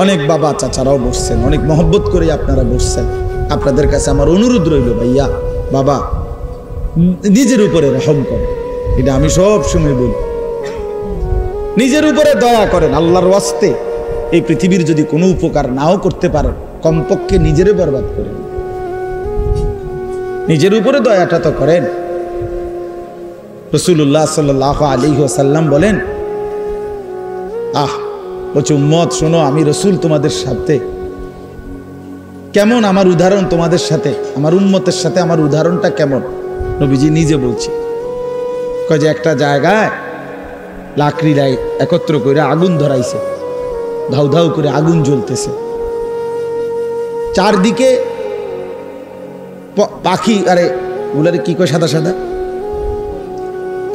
অনেক বাবা চাচারাও বসছেন, অনেক মহব্বত করে আপনারা বসছেন। আপনাদের কাছে আমার অনুরোধ রইল, ভাইয়া বাবা নিজের উপরে রহম করেন। এটা আমি সব সময় বলি, নিজের উপরে দয়া করেন। আল্লাহর ওয়াস্তে এই পৃথিবীর যদি কোনো উপকার নাও করতে পারেন, কমপক্ষে নিজেরে বরবাদ করেন, নিজের উপরে দয়াটা তো করেন। রাসূলুল্লাহ সাল্লাল্লাহু আলাইহি ওয়াসাল্লাম বলেন, বলছে উম্মত শোনো, আমি রসুল তোমাদের সাথে কেমন, আমার উদাহরণ তোমাদের সাথে, আমার উম্মতের সাথে আমার উদাহরণটা কেমন। নবীজি নিজে বলছে, কয় যে একটা জায়গায় লাকড়ি একত্র করে আগুন ধরাইছে, ধাউ ধাউ করে আগুন জ্বলতেছে, চারদিকে পাখি, আরে ওগুলারে কি কয়, সাদা সাদা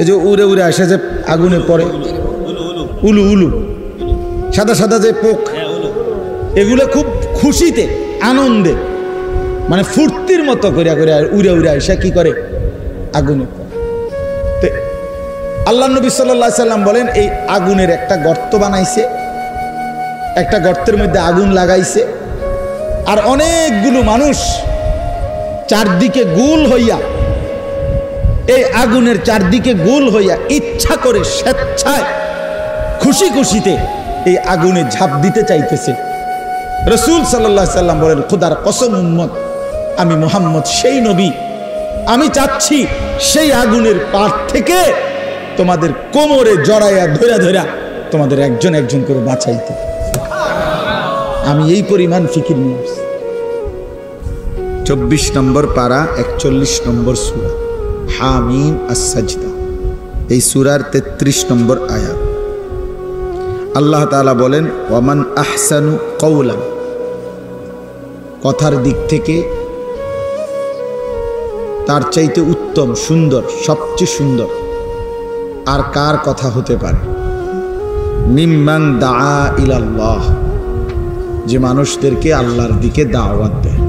এই যে উড়ে উড়ে আসে যে আগুনে পড়ে, উলু উলু সাদা সাদা যে পোক, এগুলো খুব খুশিতে আনন্দে মানে ফুর্তির মতো করে করে উড়ে উড়ে আসে কি করে, আগুনে পড়ে। আল্লাহ নবী সাল্লাল্লাহু আলাইহি সাল্লাম বলেন, এই আগুনের একটা গর্ত বানাইছে, একটা গর্তের মধ্যে আগুন লাগাইছে, আর অনেকগুলো মানুষ চারদিকে গোল হইয়া, এই আগুনের চারদিকে গোল হইয়া ইচ্ছা করে স্বেচ্ছায় খুশি খুশিতে এই আগুনে ঝাঁপ দিতে চাইতেছে। রাসূল সাল্লাল্লাহু আলাইহি সাল্লাম বলেন, খোদার কসম উম্মত, আমি মুহাম্মদ সেই নবী, আমি চাচ্ছি সেই আগুনের পাড় থেকে তোমাদের কোমরে জড়াইয়া ধরা ধরা তোমাদের একজন একজন করে বাঁচাইতে। আমি এই পরিমাণ ফিকির নিয়ে আসছি। 24 নম্বর পারা 41 নম্বর সূরা হামিম আস-সাজদা, এই সূরার 33 নম্বর আয়াত। আল্লাহ তাআলা বলেন, ওয়ামান আহসানু কওলান, কথার দিক থেকে তার চাইতে উত্তম, সুন্দর, সবচেয়ে সুন্দর আর কার কথা হতে পারে, মিম্মান দাআ ইলাল্লাহ, যে মানুষদেরকে আল্লাহর দিকে দাওয়াত দেয়।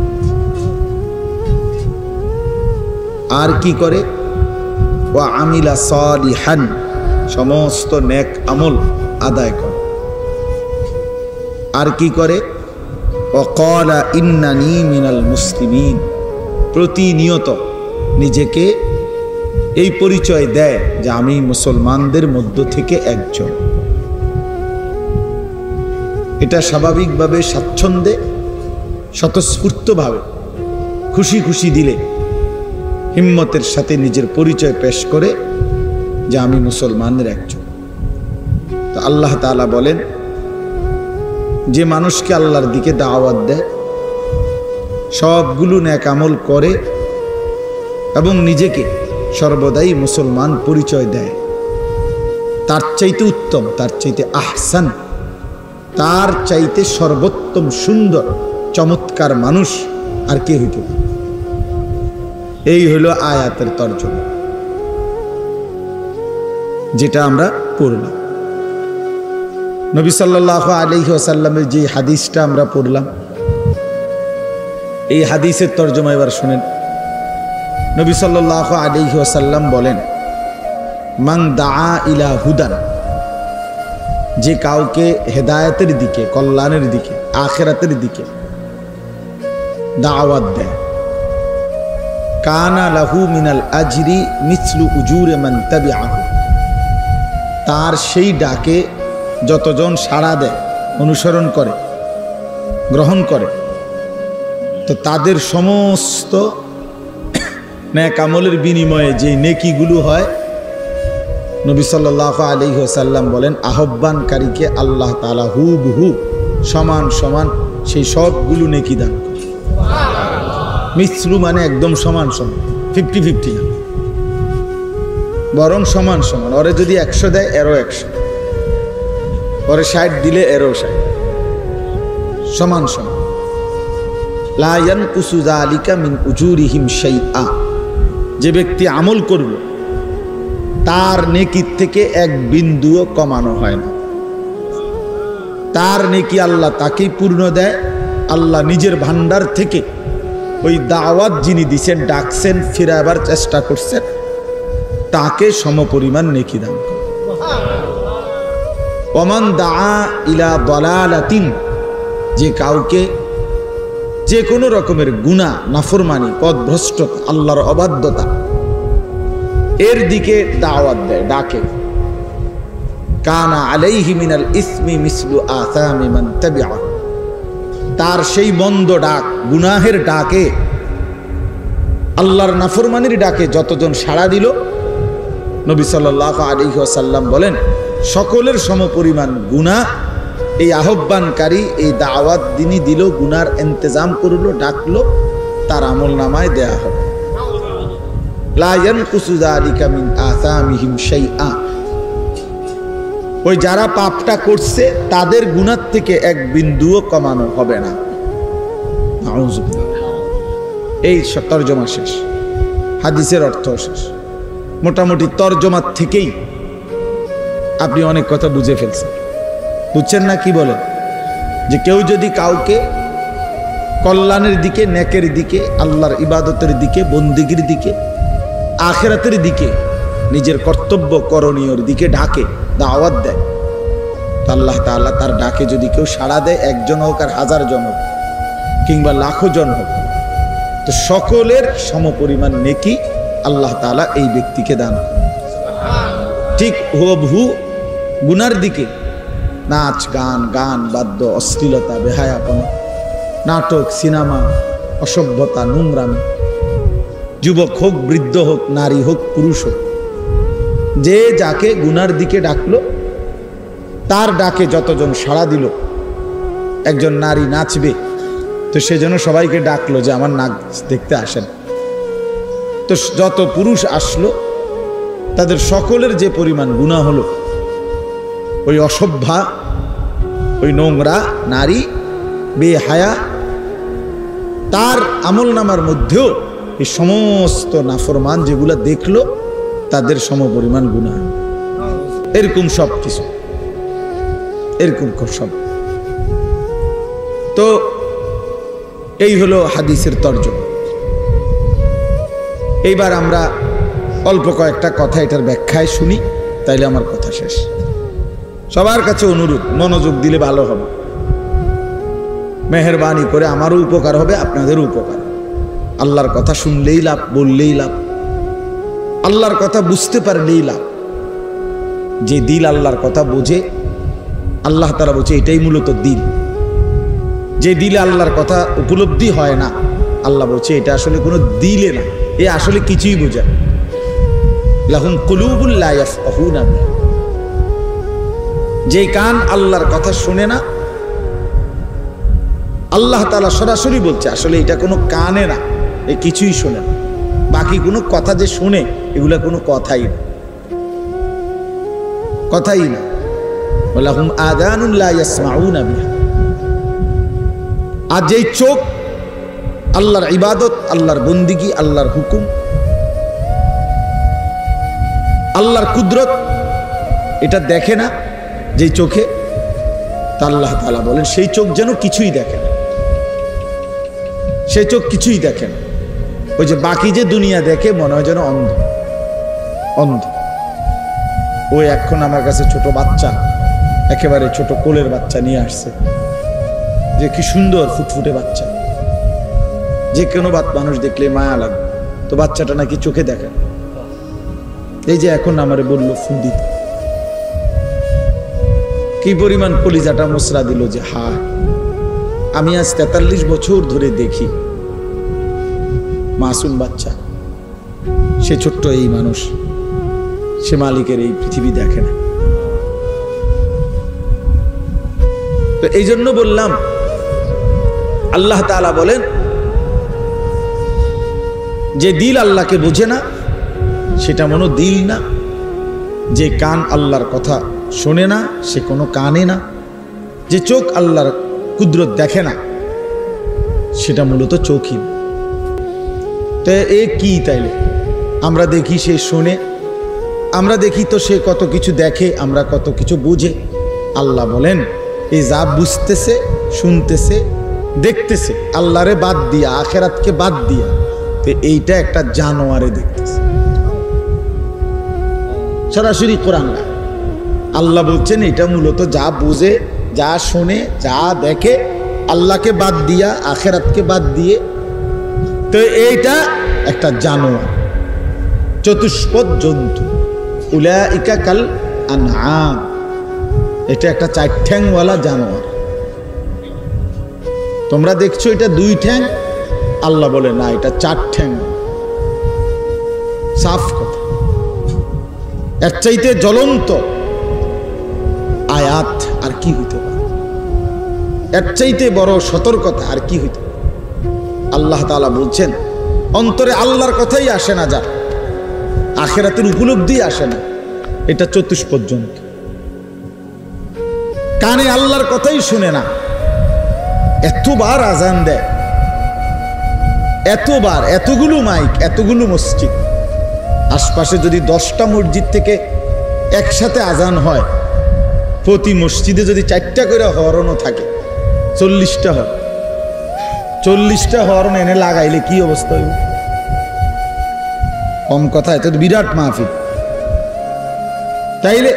আর কি করে, ওয়া আমিলা সালিহান, সমস্ত নেক আমল আদায় করে। আর কি করে, ওয়া ক্বালা ইন্নানি মিনাল মুসলিমিন, প্রতিনিয়ত নিজেকে এই পরিচয় দেয় যে আমি মুসলমানদের মধ্য থেকে একজন। এটা স্বাভাবিকভাবে, স্বাচ্ছন্দ্যে, স্বতঃস্ফূর্তভাবে, খুশি খুশি দিলে হিম্মতের সাথে নিজের পরিচয় পেশ করে যে আমি মুসলমানের একজন। তো আল্লাহ তাআলা বলেন, যে মানুষকে আল্লাহর দিকে দাওয়াত দেয়, সবগুলো নেক আমল করে এবং নিজেকে সর্বদাই মুসলমান পরিচয় দেয়, তার চাইতে উত্তম, তার চাইতে আহসান, তার চাইতে সর্বোত্তম, সুন্দর, চমৎকার মানুষ আর কে হইতে পারে। এই হলো আয়াতের তর্জমা, যেটা আমরা পড়লাম। নবী সাল্লাল্লাহু আলাইহি ওয়াসাল্লামের যে হাদিসটা আমরা পড়লাম, এই হাদিসের তর্জমা এবার শুনেন। নবী সাল্লাল্লাহু আলাইহি ওয়াসাল্লাম বলেন, মান দাআ ইলা হুদান, যে কাউকে হেদায়েতের দিকে, কল্যাণের দিকে, আখিরাতের দিকে দাওয়াত দেয়, কানা লাহু মিনাল আজরি মিসলু উজুরি মান তাবিআহু, তার সেই ডাকে যতজন সাড়া দেয়, অনুসরণ করে, গ্রহণ করে, তো তাদের সমস্ত নেক আমলের বিনিময়ে যে নেকিগুলো হয়, নবী সাল্লাল্লাহু আলাইহি ওয়াসাল্লাম বলেন, আহ্বানকারীকে আল্লাহ তাআলা হুবহু সমান সমান সেই সবগুলো নেকি দান করে। মিসলু মানে একদম সমান সমান, 50-50 না, বরং সমান সমান। ওরে যদি 100 দেয়, এরও 100, ওরে 60 দিলে এরও 60, সমান সমান। লা ইয়ানকুসু যালিকা মিন উজুরিহিম শাইআ, যে ব্যক্তি আমল করবে তার নেকির থেকে এক বিন্দুও কমানো হয় না, তার নেকি আল্লাহ তাকেই পূর্ণ দেয়। আল্লাহ নিজের ভান্ডার থেকে ওই দাওয়াত যিনি দিচ্ছেন, ডাকছেন, ফিরাবার চেষ্টা করছেন, তাকে সমপরিমাণ নেকি দান করে। ওমান দাআ ইলা দালালাতিন, যে কাউকে যে কোনো রকমের গুনাহ, নাফরমানি, পথভ্রষ্টতা, আল্লাহর অবাধ্যতা এর দিকে দাওয়াত দেয়, ডাকে। কানা আলাইহি মিনাল ইসমি মিসলু আসামি মান তাবিআহু, তার সেই বন্ধ ডাক, গুনাহের ডাকে, আল্লাহর নাফরমানির ডাকে যতজন সাড়া দিল, নবী সাল্লাল্লাহু আলাইহি ওয়াসাল্লাম বলেন সকলের সমপরিমাণ গুনাহ এই আহ্বানকারী, এই দাওয়াত দিনই দিল, গুনার ইন্তজাম করলো, ডাকলো, তার আমল নামায় দেয়া হবে। লা ইয়ানকুসু যালিকা মিন আসামিহিম শাইআ, ওই যারা পাপটা করছে তাদের গুনাহ থেকে এক বিন্দুও কমানো হবে না। নাউযুবিল্লাহ। এই তরজমা শেষ, হাদিসের অর্থ শেষ। মোটামুটি তরজমার থেকেই আপনি অনেক কথা বুঝে ফেলছেন। বুঝছেন না? কি বলেন? যে কেউ যদি কাউকে কল্যাণের দিকে, নেকের দিকে, আল্লাহর ইবাদতের দিকে, বন্দেগীর দিকে, আখিরাতের দিকে, নিজের কর্তব্য করণীয়র দিকে ডাকে, দাওয়াত দেয়, আল্লাহ তাআলা তার ডাকে যদি কেউ সাড়া দেয়, একজন হোক আর হাজার জন হোক কিংবা লাখো জন হোক, তো সকলের সমপরিমাণ নেকি আল্লাহ তাআলা এই ব্যক্তিকে দান করেন। ঠিক হুবহু গুনার দিকে, নাচ গান, গান বাদ্য, অশ্লীলতা, বেহায়াপনা, নাটক, সিনেমা, অসভ্যতা, নোংরামি, যুবক হোক, বৃদ্ধ হোক, নারী হোক, পুরুষ হোক, যে যাকে গুনার দিকে ডাকলো, তার ডাকে যতজন সাড়া দিল, একজন নারী নাচবে, তো সেজন্য সবাইকে ডাকলো যে আমার নাচ দেখতে আসেন। তো যত পুরুষ আসলো, তাদের সকলের যে পরিমাণ গুনাহ হলো, ওই অসভ্যা, ওই নোংরা নারী, বেহায়া, তার আমল নামার মধ্যেও এই সমস্ত নাফরমান যেগুলো দেখলো তাদের সমপরিমাণ গুনাহ। এরকম সব কিছু, এরকম সব। তো এই হলো হাদিসের তর্জমা। এইবার আমরা অল্প কয়েকটা কথা এটার ব্যাখ্যায় শুনি, তাইলে আমার কথা শেষ। সবার কাছে অনুরোধ, মনোযোগ দিলে ভালো হবে, মেহেরবানি করে আমারও উপকার হবে, আপনাদেরও উপকার। আল্লাহর কথা শুনলেই লাভ, বললেই লাভ, আল্লাহর কথা বুঝতে পারলেই লাভ। যে দিল আল্লাহর কথা বোঝে, আল্লাহ তাআলা বলছে এটাই মূলত দিল। যে দিলে আল্লাহর কথা উপলব্ধি হয় না, আল্লাহ বলছে এটা আসলে কোনো দিলে না, এ আসলে কিছুই বোঝে। লাহুম কুলুবুল লা ইয়াফকাহুনা বিহা, যে কান আল্লাহর কথা শুনে না, আল্লাহ তাআলা সরাসরি বলছে আসলে এটা কোনো কানে না, এ কিছুই শোনে না। বাকি কোনো কথা যে শুনে, এগুলা কোনো কথাই না, কথাই না। লাহুম আযানুন লা ইয়াসমাউনা বিহা। আর যেই চোখ আল্লাহর ইবাদত, আল্লাহর বন্দিগি, আল্লাহর হুকুম, আল্লাহর কুদরত এটা দেখে না, যেই চোখে, তা আল্লাহ তাআলা বলেন সেই চোখ যেন কিছুই দেখে না, সেই চোখ কিছুই দেখে না। ওই যে বাকি যে দুনিয়া দেখে, মনে হয় যেন অন্ধ, অন্ধ। ওই এখন আমার কাছে ছোট বাচ্চা, একেবারে ছোট কোলের বাচ্চা নিয়ে আসছে, যে কি সুন্দর ফুটফুটে বাচ্চা, যে কোনো মানুষ দেখলে মায়া লাগবে, তো বাচ্চাটা নাকি চোখে দেখে। এই যে এখন আমারে বললো ফুল দিতে, কি পরিমাণ কলিজাটা মোসরা দিল যে হা, আমি আজ 43 বছর ধরে দেখি মাসুম বাচ্চা, সে ছোট্ট এই মানুষ, সে মালিকের এই পৃথিবী দেখে না। তো এই জন্য বললাম, আল্লাহ তাআলা বলেন যে দিল আল্লাহকে বোঝে না, সেটা মনো দিল না। যে কান আল্লাহর কথা শোনে না, সে কোনো কানে না। যে চোখ আল্লাহর কুদরত দেখে না, সেটা মূলত চোখই না। তো এ কি তাইলে? আমরা দেখি সে শোনে, আমরা দেখি তো সে কত কিছু দেখে, আমরা কত কিছু বুঝে। আল্লাহ বলেন এই যা বুঝতেছে, শুনতেছে, দেখতেছে, আল্লাহরে বাদ দিয়া, আখেরাতকে বাদ দিয়া, তো এইটা একটা জানোয়ারে দেখতেছে। সরাসরি কোরআন না, আল্লাহ বলছেন এটা মূলত যা বুঝে, যা শোনে, যা দেখে, আল্লাহকে বাদ দিয়া, আখেরাতকে বাদ দিয়ে। তো এইটা একটা জানোয়ার, চতুষ্পদ জন্তু। উলাইকা কাল আনআম, এটা একটা 4 ঠ্যাংওয়ালা জানোয়ার। তোমরা দেখছো এটা 2 ঠ্যাং, আল্লাহ বলে না, এটা 4 ঠ্যাং। সাফ কথা। এর চাইতে জ্বলন্ত আয়াত আর কি হইতে পারে? এর চাইতে বড় সতর্কতা আর কি হইতে পারে? আল্লাহ তাআলা বলছেন, অন্তরে আল্লাহর কথাই আসে না, যার আখিরাতের উপলব্ধি আসে না, এটা চতুষ্পদ জন্তু। কানে আল্লাহর কথাই শুনে না, এতবার আজান দেয়, এতবার, এতগুলো মাইক, এতগুলো মসজিদ, আশপাশে যদি 10টা মসজিদ থেকে একসাথে আজান হয়, প্রতি মসজিদে যদি 4টা করে হরনও থাকে, 40টা হয়, 40টা হরন এনে লাগাইলে কি অবস্থা হইব? কম কথা, এটা তো বিরাট মাহফিল। তাইলে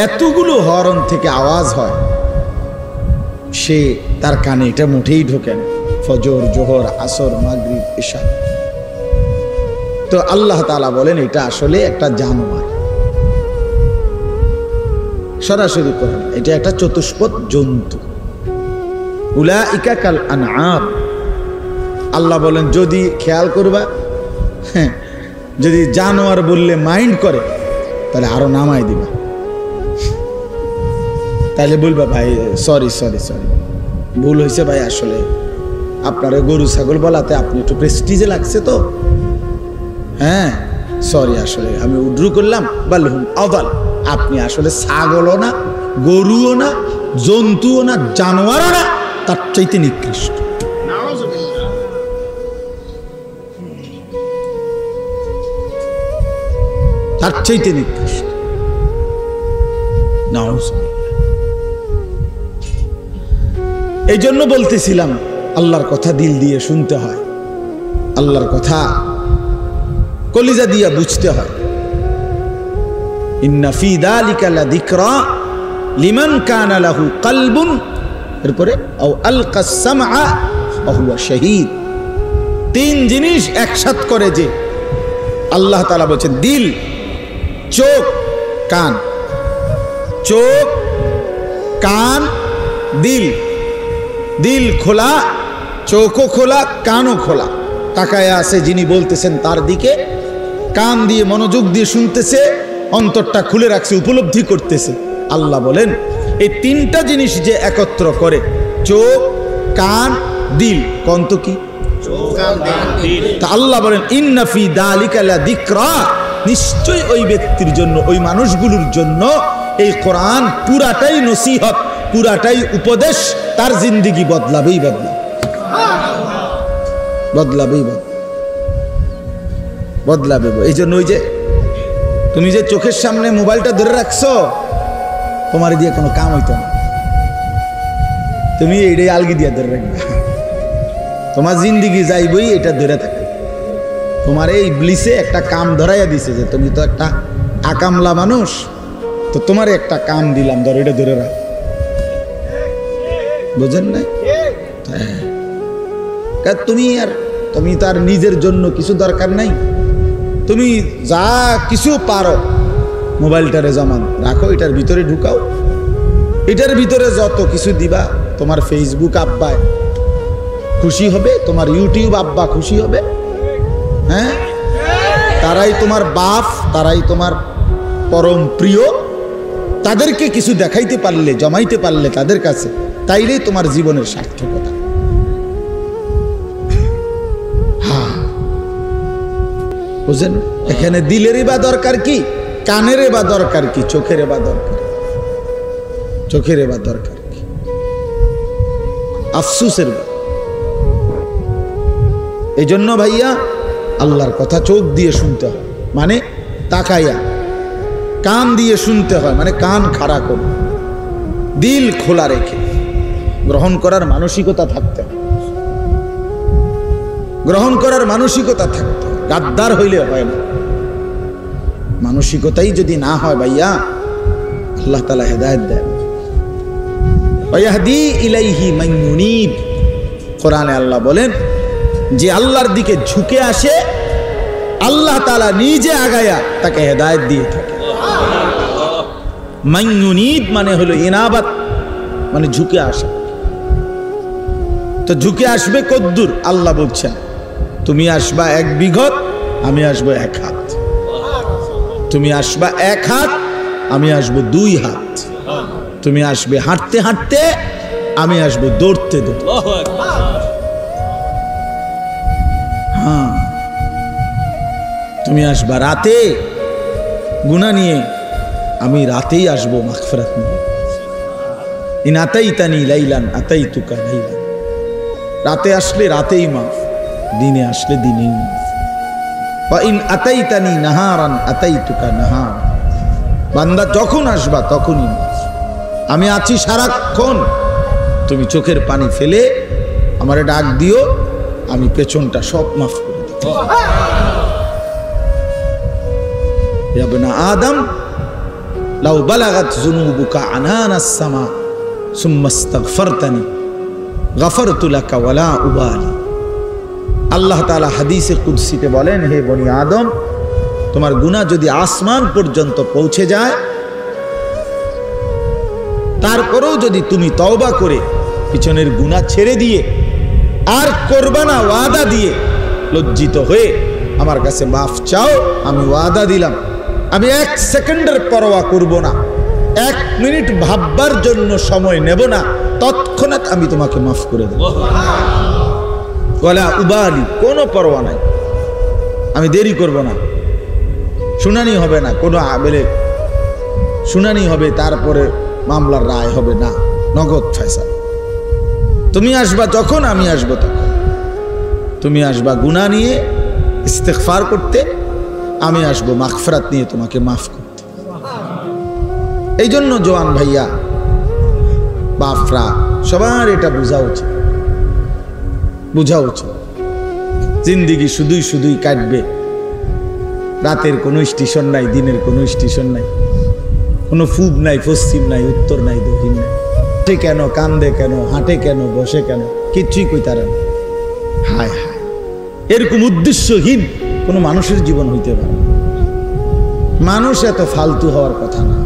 এতগুলো হরন থেকে আওয়াজ হয়, সে তার কানে এটা মুঠেই ঢোকে না। ফজর, জোহর, আসর, মাগরিব, ইশা। তো আল্লাহ তাআলা বলেন এটা আসলে একটা জানোয়ার, সরাসরি কোরআন, এটা একটা চতুষ্পদ জন্তু। উলাইকা কাল আনআম। আল্লাহ বলেন যদি খেয়াল করবা, যদি জানোয়ার বললে মাইন্ড করে, তাহলে আরো নামাই দিবা। তাহলে বলবা ভাই সরি সরি সরি, ভুল হয়েছে ভাই, আসলে আপনার গরু ছাগল বলাতে আপনি একটু প্রেস্টিজে লাগছে তো, হ্যাঁ সরি, আসলে আমি উড্রু করলাম। বালহুম আদাল, আপনি আসলে ছাগলও না, গরুও না, জন্তুও না, জানোয়ারও না, তার চাইতে নিকৃষ্ট। তার চাইতে নিকৃষ্ট। এই জন্য বলতেছিলাম আল্লাহর কথা দিল দিয়ে শুনতে হয়, আল্লাহর কথা কলিজা দিয়ে বুঝতে হয়। ইন্না ফি যালিকা লাযিকরা লিমান কানা লাহু কলবুন, এরপরে আও আলকাস সামআ ওয়া হুয়া শাহীদ। 3 জিনিস একসাথে করে যে আল্লাহ তাআলা বলেছেন, দিল, চোখ, কান। চোখ, কান, দিল। দিল খোলা, চোখও খোলা, কানও খোলা, তাকায় আছে যিনি বলতেছেন তার দিকে, কান দিয়ে মনোযোগ দিয়ে শুনতেছে, অন্তরটা খুলে রাখছে, উপলব্ধি করতেছে। আল্লাহ বলেন এই 3টা জিনিস যে একত্র করে, চোখ, কান, দিল, কন্ত কি? তা আল্লাহ বলেন ইন্না ফি যালিকা লাযিকরা, নিশ্চয় ওই ব্যক্তির জন্য, ওই মানুষগুলোর জন্য এই কোরআন পুরাটাই নসিহত, পুরাটাই উপদেশ। তার জিন্দেগি বদলাবেই বদলাবে। এই জন্য ওই যে তুমি যে চোখের সামনে মোবাইলটা ধরে রাখছো, তোমার দিয়ে কোনো কাম হইতো না, তুমি এইটাই আলগি দিয়ে ধরে রাখবে, তোমার জিন্দেগি যাইবই এটা ধরে থাকে। তোমার এই ইবলিসে একটা কাম ধরাইয়া দিছে যে তুমি তো একটা আকামলা মানুষ, তো তোমার একটা কাম দিলাম, ধরো এটা ধরে রাখ। বুঝেন না? তুমি তার নিজের জন্য কিছু দরকার নাই, তুমি যা কিছু পারো মোবাইলটারে জমান রাখো, এটার ভিতরে ঢুকাও, এটার ভিতরে যত কিছু দিবা, তোমার ফেসবুক আব্বা খুশি হবে, তোমার ইউটিউব আব্বা খুশি হবে, হ্যাঁ, তারাই তোমার বাপ, তারাই তোমার পরম প্রিয়। তাদেরকে কিছু দেখাইতে পারলে, জমাইতে পারলে তাদের কাছে, তাইলেই তোমার জীবনের সার্থকতা। হ্যাঁ, বুঝেন? এখানে দিলেরই বা দরকার কি, কানেরে বা দরকার কি, চোখের বা দরকার, চোখের বা দরকার কি, আফসুসের। এই জন্য ভাইয়া আল্লাহর কথা চোখ দিয়ে শুনতে হয়, মানে তাকাইয়া। কান দিয়ে শুনতে হয়, মানে কান খাড়া করে, দিল খোলা রেখে গ্রহণ করার মানসিকতা থাকতে হয়, গ্রহণ করার মানসিকতা থাকতে হয়। গাদ্দার হইলে হয় না, মানসিকতাই যদি না হয় ভাইয়া, আল্লাহ তাআলা হেদায়েত দেন। ওয়াহদি ইলাইহি মান ইউনিব। কোরআনে আল্লাহ বলেন যে আল্লাহর দিকে ঝুঁকে আসে আল্লাহ তাআলা নিজে আগায়া তাকে হেদায়েত দিয়ে থাকে। মান ইউনিব মানে হলো ইনাবাত, মানে ঝুঁকে আসা। তো ঝুঁকে আসবে কদ্দুর? আল্লাহ বলছেন তুমি আসবা 1 বিঘত, আমি আসবো 1 হাত। তুমি আসবা 1 হাত, আমি আসবো 2 হাত। তুমি আসবে হাঁটতে হাঁটতে, আমি আসবো দৌড়তে দৌড়তে। হ্যাঁ, তুমি আসবা রাতে গুনাহ নিয়ে, আমি রাতেই আসবো মাগফিরাত নিয়ে। ইন আতাইতানি লাইলান আতাইতুকা লাইলান। রাতে আসলে রাতেই মাফ, দিনে আসলে দিনেই মাফ। ওয়া ইন আতাইতানি নাহারান আতাইতুকা নাহার। বান্দা যখন আসবা তখনই মাফ। আমি আছি সারাক্ষণ, তুমি চোখের পানি ফেলে আমারে ডাক দিও, আমি পেছনটা সব মাফ করে দেব। ইয়া বনা আদম লাউ বালাগাত যুনুবুকা আনানাস সামা সুম্মা ইস্তাগফারতানি গাফারতু লাকা ওয়ালা উবালি। আল্লাহ তাআলা হাদিসে কুদসিতে বলেন, হে বনি আদম, তোমার গুনাহ যদি আসমান পর্যন্ত পৌঁছে যায়, তারপরেও যদি তুমি তওবা করে পিছনের গুনাহ ছেড়ে দিয়ে আর করবা না ওয়াদা দিয়ে লজ্জিত হয়ে আমার কাছে মাফ চাও, আমি ওয়াদা দিলাম আমি 1 সেকেন্ডের পরোয়া করব না, 1 মিনিট ভাববার জন্য সময় নেব না, তৎক্ষণাৎ আমি তোমাকে মাফ করে দেব। ওয়ালা উবালি, কোনো পরোয়া নাই, আমি দেরি করব না। শুনানি হবে না, কোনো আবেলে শুনানি হবে, তারপরে মামলার রায় হবে না, নগদ ফয়সালা। তুমি আসবা যখন, আমি আসবো তখন। তুমি আসবা গুনাহ নিয়ে ইস্তেগফার করতে, আমি আসবো মাগফিরাত নিয়ে তোমাকে মাফ করতে। এই জন্য জওয়ান ভাইয়া বাপরা সবার এটা বোঝা উচিত, বোঝা উচিত। জিন্দিগি শুধুই শুধুই কাটবে, রাতের কোনো স্টেশন নাই, দিনের কোনো স্টেশন নাই, কোনো পূব নাই, পশ্চিম নাই, উত্তর নাই, দক্ষিণ নাই। হাঁটে কেন, কান্দে কেন, হাঁটে কেন, বসে কেন, কিচ্ছুই কইতারে না। হায় হায়, এরকম উদ্দেশ্যহীন কোনো মানুষের জীবন হইতে পারে না। মানুষ এত ফালতু হওয়ার কথা না,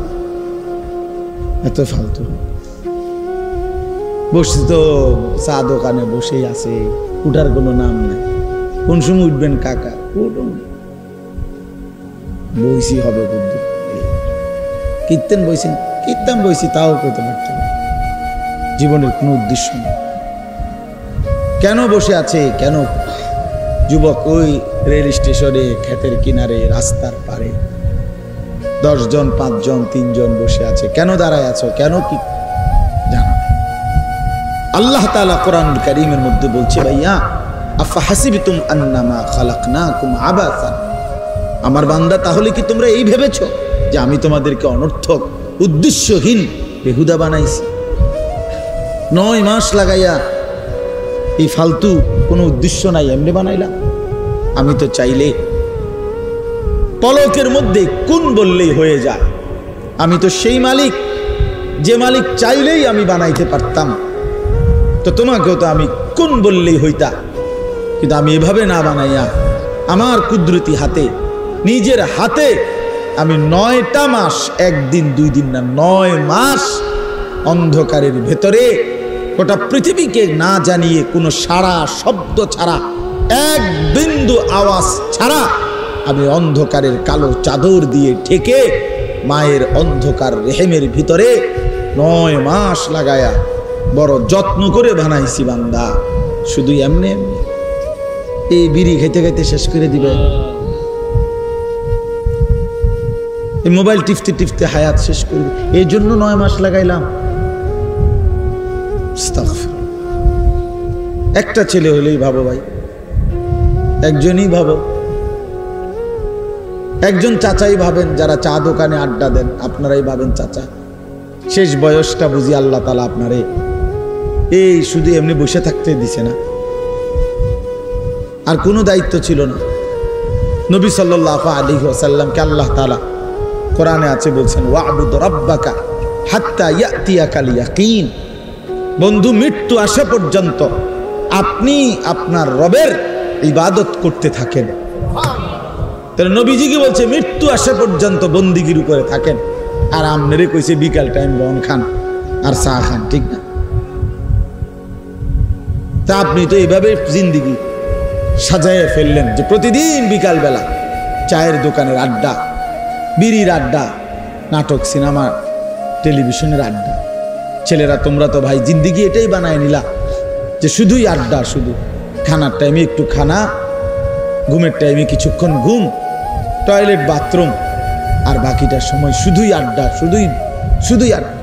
এত ফালতু। বসে তো চা দোকানে বসেই আছে, উঠার কোনো নাম নাই। কোন সময় উঠবেন কাকা? বইসি হবে বুদ্ধ। কীর্তন বইছেন, কীর্তন বইছি, তাও করতে পারতেন। জীবনের কোনো উদ্দেশ্য নেই। কেন বসে আছে? কেন যুবক ওই রেল স্টেশনে, ক্ষেতের কিনারে, রাস্তার পারে 10 জন, 5 জন, 3 জন বসে আছে? কেন দাঁড়ায় আছো? কেন কি জানো? আল্লাহ তাআলা কোরআনুল কারীমের মধ্যে বলছে, ভাইয়া আফা হাসিবতুম আন্নামা খালাকনাকুম আবাসান। আমার বান্দা, তাহলে কি তোমরা এই ভেবেছো যে আমি তোমাদেরকে অনর্থক, উদ্দেশ্যহীন, বেহুদা বানাইছি? 9 মাস লাগাইয়া এই ফালতু কোনো উদ্দেশ্য নাই, এমনি বানাইলাম? আমি তো চাইলে পলকের মধ্যে কোন বললেই হয়ে যায়। আমি তো সেই মালিক, যে মালিক চাইলেই আমি বানাইতে পারতাম। তো তোমাকেও তো আমি কোন বললেই হইতা, কিন্তু আমি এভাবে না বানাইয়া আমার কুদরতি হাতে, নিজের হাতে আমি 9টা মাস, 1 দিন 2 দিন না, 9 মাস অন্ধকারের ভেতরে গোটা পৃথিবীকে না জানিয়ে, কোনো সাড়া শব্দ ছাড়া, 1 বিন্দু আওয়াজ ছাড়া আমি অন্ধকারের কালো চাদর দিয়ে ঢেকে মায়ের অন্ধকার রেহেমের ভিতরে 9 মাস লাগায়া বড় যত্ন করে বানাইছি বান্দা। শুধু এমনি এমনি এই বিড়ি খাইতে খাইতে শেষ করে দিবে, এই মোবাইল টিপতে টিপতে হায়াত শেষ করে দিবে। এই জন্য 9 মাস লাগাইলাম। একটা ছেলে হলেই ভাবো ভাই, একজনই ভাবো, একজন চাচাই ভাবেন, যারা চা দোকানে আড্ডা দেন আপনারাই ভাবেন চাচা। শেষ বয়সটা বুঝি আল্লাহ তাআলা আপনারে এই শুধু এমনি বসে থাকতে দিছে না, আর কোনো দায়িত্ব ছিল না। নবী সাল্লাল্লাহু আলাইহি ওয়াসাল্লামকে আল্লাহ তাআলা কোরআনে আছে বলছেন, ওয়া'বুদ রাব্বাকা হাত্তা ইয়াতিয়াকাল ইয়াকিন। বন্ধু মৃত্যু আসা পর্যন্ত আপনি আপনার রবের ইবাদত করতে থাকেন। তাহলে নবীজি কি বলছে? মৃত্যু আসা পর্যন্ত বন্দিগির উপরে থাকেন। আর আমনেরে কইছে বিকাল টাইম রন খান আর চা খান, ঠিক না? তা আপনি তো এইভাবে জিন্দিগি সাজায় ফেললেন যে প্রতিদিন বিকাল বেলা চায়ের দোকানের আড্ডা, বিড়ির আড্ডা, নাটক, সিনেমা, টেলিভিশনের আড্ডা। ছেলেরা তোমরা তো ভাই জিন্দিগি এটাই বানায় নিলা যে শুধুই আড্ডা, শুধু খানার টাইমে একটু খানা, ঘুমের টাইমে কিছুক্ষণ ঘুম, টয়লেট, বাথরুম, আর বাকিটার সময় শুধুই আড্ডা, শুধুই আড্ডা।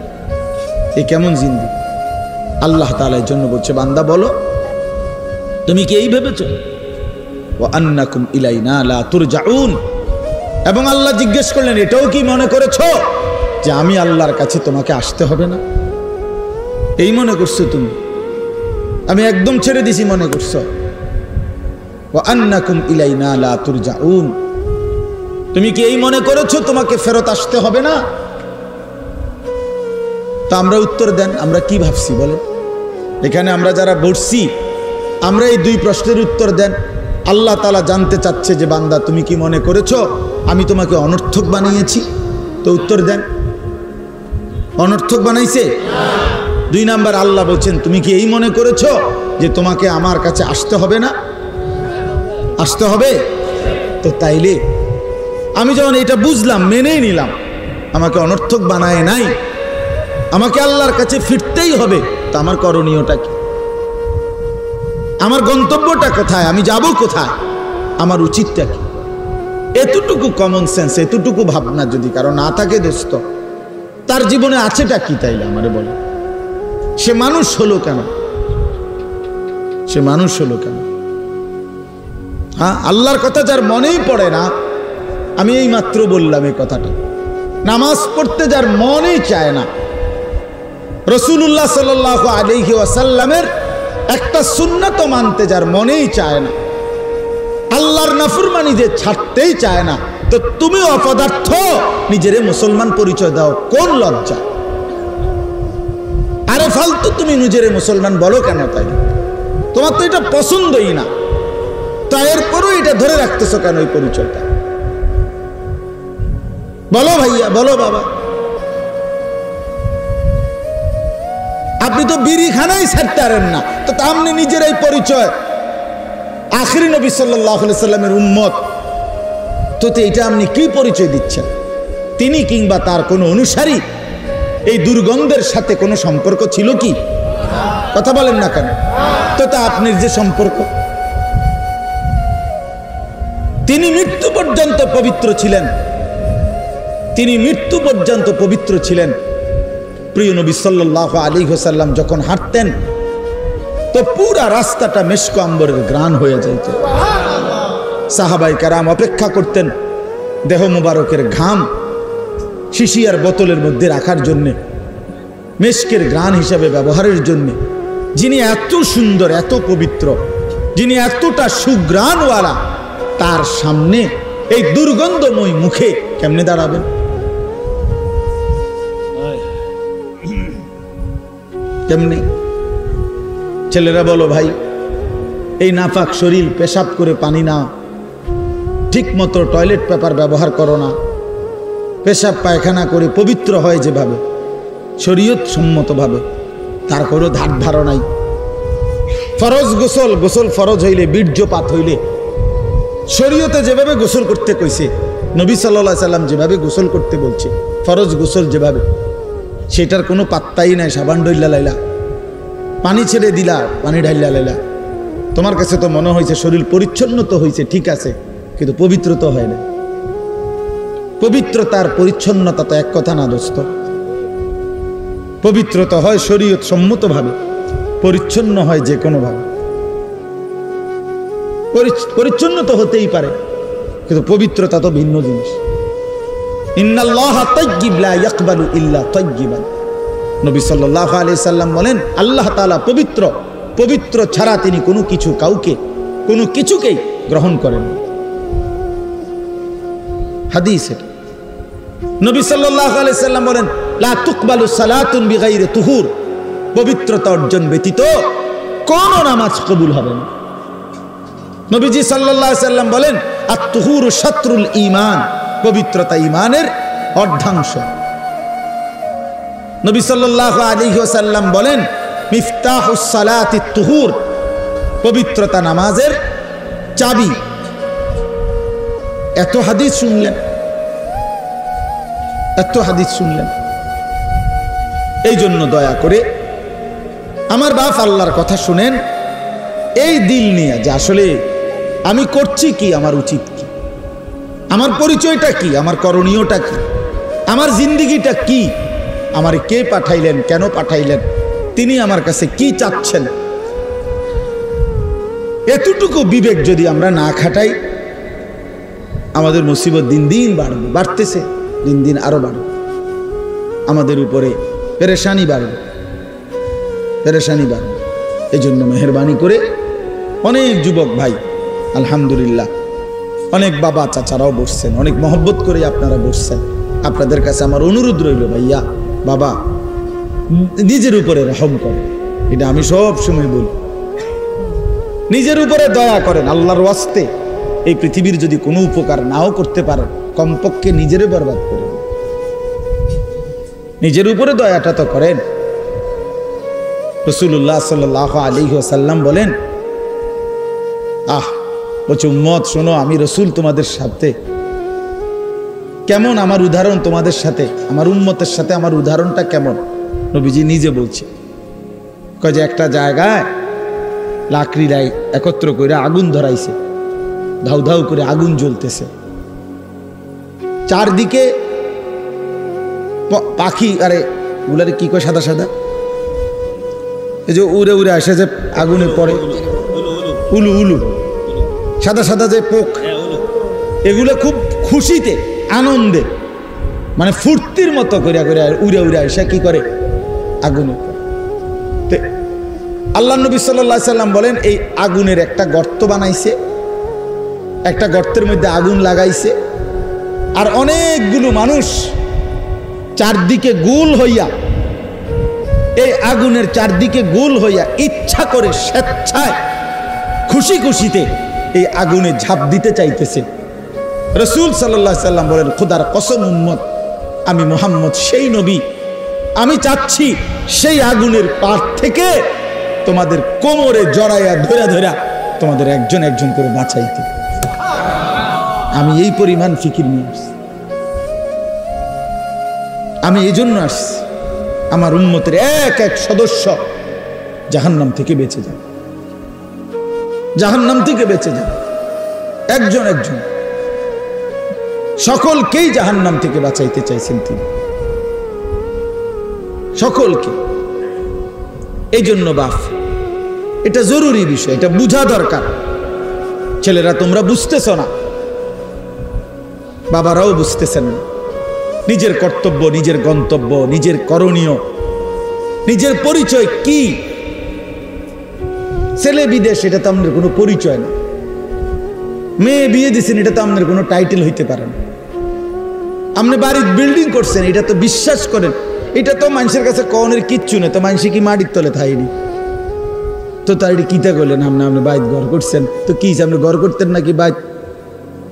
এ কেমন জিন্দিগি? আল্লাহ তাআলা এর জন্য বলছে, বান্দা বলো তুমি কি এই ভেবেছো? ওয়া আন্নাকুম ইলাইনা লা তুরজাউন। এবং আল্লাহ জিজ্ঞেস করলেন, এটাও কি মনে করেছো যে আমি আল্লাহর কাছে তোমাকে আসতে হবে না? এই মনে করছো তুমি? আমি একদম ছেড়ে দিছি মনে করছো? ওয়া আন্নাকুম ইলাইনা লা তুরজাউন। তুমি কি এই মনে করেছো তোমাকে ফেরত আসতে হবে না? তা আমরা উত্তর দেন, আমরা কি ভাবছি বলে? এখানে আমরা যারা বসছি, আমরা এই দুই প্রশ্নের উত্তর দেন। আল্লাহ তাআলা জানতে চাচ্ছে যে বান্দা তুমি কি মনে করেছো আমি তোমাকে অনর্থক বানিয়েছি? তো উত্তর দেন, অনর্থক বানাইছে? দুই নাম্বার আল্লাহ বলছেন, তুমি কি এই মনে করেছো যে তোমাকে আমার কাছে আসতে হবে না? আসতে হবে। তো তাইলে আমি যখন এটা বুঝলাম, মেনেই নিলাম, আমাকে অনর্থক বানায় নাই, আমাকে আল্লাহর কাছে ফিরতেই হবে, তো আমার করণীয়টা কি? আমার গন্তব্যটা কোথায়? আমি যাব কোথায়? আমার উচিতটা কি? এতটুকু কমন সেন্স, এতটুকু ভাবনা যদি কারো না থাকে দোস্ত, তার জীবনে আছেটা কি? তাইলে আমারে বলে, সে মানুষ হলো কেন? সে মানুষ হলো কেন? হ্যাঁ, আল্লাহর কথা যার মনেই পড়ে না, আমি এই মাত্র বললাম এই কথাটা, নামাজ পড়তে যার মনেই চায় না, রাসূলুল্লাহ সাল্লাল্লাহু আলাইহি ওয়াসাল্লামের একটা সুন্নাত মানতে যার মনেই চায় না, আল্লাহর নাফরমানি যে ছাড়তেই চায় না, তো তুমি অপদার্থ নিজেরে মুসলমান পরিচয় দাও, কোন লজ্জা? আরে ফালতু তুমি নিজেরে মুসলমান বলো কেন? তাই তোমার তো এটা পছন্দই না, তা এরপরও এটা ধরে রাখতেছো কেন এই পরিচয়টা? বলো ভাইয়া, বলো বাবা। আপনি তো বিড়ি খানাই ছাড়তে পারেন না, তো আপনি নিজের এই পরিচয় আখিরি নবী সাল্লাল্লাহু আলাইহি সাল্লামের উম্মত, তো এটা আপনি কি পরিচয় দিচ্ছেন? তিনি কিংবা তার কোনো অনুসারী এই দুর্গন্ধের সাথে কোনো সম্পর্ক ছিল কি? কথা বলেন না কেন? তো তা আপনার যে সম্পর্ক, তিনি মৃত্যু পর্যন্ত পবিত্র ছিলেন, তিনি মৃত্যু পর্যন্ত পবিত্র ছিলেন। প্রিয় নবী সাল্লাল্লাহু আলাইহি ওয়াসাল্লাম যখন হাঁটতেন তো পুরা রাস্তাটা মেশক আম্বরের ঘ্রাণ হয়ে যেত। সাহাবায়ে কেরাম অপেক্ষা করতেন দেহ মুবারকের ঘাম শিশিয়ার বোতলের মধ্যে রাখার জন্য, মেশকের ঘ্রাণ হিসাবে ব্যবহারের জন্য। যিনি এত সুন্দর, এত পবিত্র, যিনি এতটা সুঘ্রাণওয়ালা, তার সামনে এই দুর্গন্ধময় মুখে কেমনে দাঁড়াবেন? কেমনে? ছেলেরা বলো ভাই, এই নাপাক শরীর, পেশাব করে পানি না, ঠিক মতো টয়লেট পেপার ব্যবহার করো না, পেশাব পায়খানা করে পবিত্র হয় যেভাবে শরীয়ত সম্মতভাবে, তার কোনো ধার ধারণাই। ফরজ গোসল, গোসল ফরজ হইলে, বীর্যপাত হইলে শরীয়তে যেভাবে গোসল করতে কইছে, নবী সাল্লাল্লাহু আলাইহি সাল্লাম যেভাবে গোসল করতে বলছে, ফরজ গোসল যেভাবে, সেটার কোনো পাত্তাই নাই। সাবান ডইলা লাইলা, পানি ছেড়ে দিলা, পানি ঢাইলা লাইলা, তোমার কাছে তো মনে হয়েছে শরীর পরিচ্ছন্ন তো হয়েছে, ঠিক আছে, কিন্তু পবিত্র তো হয় না। পবিত্রতার পরিচ্ছন্নতা তো এক কথা না দোস্ত। পবিত্রতা হয় শরীয়ত সম্মতভাবে, পরিচ্ছন্ন হয় যে কোনোভাবে। পরিচ্ছন্ন তো হতেই পারে, কিন্তু পবিত্রতা তো ভিন্ন জিনিস। ইন্নাল্লাহা তাইয়্যিব লা ইয়াকবালু ইল্লা তাইয়্যিবান। নবী সাল্লাল্লাহু আলাইহি সাল্লাম বলেন, আল্লাহ তাআলা পবিত্র, পবিত্র ছাড়া তিনি কোনো কিছু, কাউকে, কোনো কিছুকেই গ্রহণ করেন না। হাদিস এটা। নবী সাল্লাল্লাহু আলাইহি সাল্লাম বলেন, লা তুকবালু সালাতুন বিগাইরি তুহুর। পবিত্রতা অর্জন ব্যতীত কোন নামাজ কবুল হবে না। নবীজি সাল্লাল্লাহু আলাইহি সাল্লাম বলেন, আত-তুহুরু শাতরুল ঈমান, পবিত্রতা ঈমানের অর্ধাংশ। নবী সাল্লাল্লাহু আলাইহি ওয়াসাল্লাম বলেন, মিফতাহুস সালাতিত তুহুর, পবিত্রতা নামাজের চাবি। এত হাদিস শুনলেন, এত হাদিস শুনলেন। এই জন্য দয়া করে আমার বাপ আল্লাহর কথা শুনেন, এই দিল নিয়ে যে আসলে আমি করছি কি, আমার উচিত কি, আমার পরিচয়টা কি, আমার করণীয়টা কি, আমার জিন্দিগিটা কি, আমার কে পাঠাইলেন, কেন পাঠাইলেন, তিনি আমার কাছে কি চাচ্ছেন, এতটুকু বিবেক যদি আমরা না খাটাই, আমাদের মুসিবত দিন দিন বাড়বে, বাড়তেছে, দিন দিন আরো বাড়বে, আমাদের উপরে পেরেশানি বাড়বে, পেরেশানি বাড়বে। এই জন্য মেহেরবানি করে অনেক যুবক ভাই, আলহামদুলিল্লাহ, অনেক বাবা চাচারাও বসছেন, অনেক মহব্বত করে আপনারা বসছেন। আপনাদের কাছে আমার অনুরোধ রইল, ভাইয়া বাবা, নিজের উপরে রহম করেন। এটা আমি সব সময় বলি, নিজের উপরে দয়া করেন। আল্লাহর ওয়াস্তে এই পৃথিবীর যদি কোনো উপকার নাও করতে পারেন, কমপক্ষে নিজেরে বরবাদ করে নিজের উপরে দয়াটা তো করেন। রাসূলুল্লাহ সাল্লাল্লাহু আলাইহি ওয়াসাল্লাম বলেন, বলছে উম্মত শোনো, আমি রসুল তোমাদের সাথে কেমন, আমার উদাহরণ তোমাদের সাথে, আমার উম্মতের সাথে আমার উদাহরণটা কেমন। নবীজি নিজে বলছে, কয় যে একটা জায়গায় লাকড়িরাই একত্র করে আগুন ধরাইছে, ধাউ ধাউ করে আগুন জ্বলতেছে, চারদিকে পাখি, আরে ওগুলারে কি কয়, সাদা সাদা, এই যে উড়ে উড়ে আসে যে আগুনে পড়ে, উলু উলু, সাদা সাদা যে পোক, এগুলো খুব খুশিতে আনন্দে, মানে ফুর্তির মতো করে করে উড়ে উড়ে আসে কি করে, আগুনে। আল্লাহ নবী সাল্লাল্লাহু আলাইহি সাল্লাম বলেন, এই আগুনের একটা গর্ত বানাইছে, একটা গর্তের মধ্যে আগুন লাগাইছে, আর অনেকগুলো মানুষ চারদিকে গোল হইয়া, এই আগুনের চারদিকে গোল হইয়া ইচ্ছা করে স্বেচ্ছায় খুশি খুশিতে এই আগুনে ঝাঁপ দিতে চাইতেছে। রাসূল সাল্লাল্লাহু আলাইহি সাল্লাম বলেন, খোদার কসম উম্মত, আমি মুহাম্মদ সেই নবী, আমি চাচ্ছি সেই আগুনের পার থেকে তোমাদের কোমরে জড়াইয়া ধরা ধরা তোমাদের একজন একজন করে বাঁচাইতে। আমি এই পরিমাণ ফিকির নিয়ে আসছি, আমি এই জন্য আসছি আমার উম্মতের এক এক সদস্য জাহান্নাম থেকে বেঁচে যাবে, জাহান্নাম থেকে বেঁচে যাবে, একজন একজন সকলকেই জাহান্নাম থেকে বাঁচাইতে চাইছেন তিনি, সকলকে। এই জন্য বাপ, এটা জরুরি বিষয়, এটা বুঝা দরকার। ছেলেরা তোমরা বুঝতেছ না, বাবারাও বুঝতেছেন না। নিজের কর্তব্য, নিজের গন্তব্য, নিজের করণীয়, নিজের পরিচয় কি। ছেলে বিদেশ, এটা তো আপনার কোনো পরিচয় না। মেয়ে বিয়ে দিচ্ছেন, এটা তো আপনার কোনো টাইটেল হইতে পারে না। আপনি বাড়ির বিল্ডিং করছেন, এটা তো বিশ্বাস করেন, এটা তো মানুষের কাছে কনের কিচ্ছু না, তো মানুষ কি মাটির তলে থাইনি, তো তার এটি কিতা করলেন আপনি, আপনি বাইত ঘর করছেন, তো কি আপনি ঘর করতেন নাকি বাইত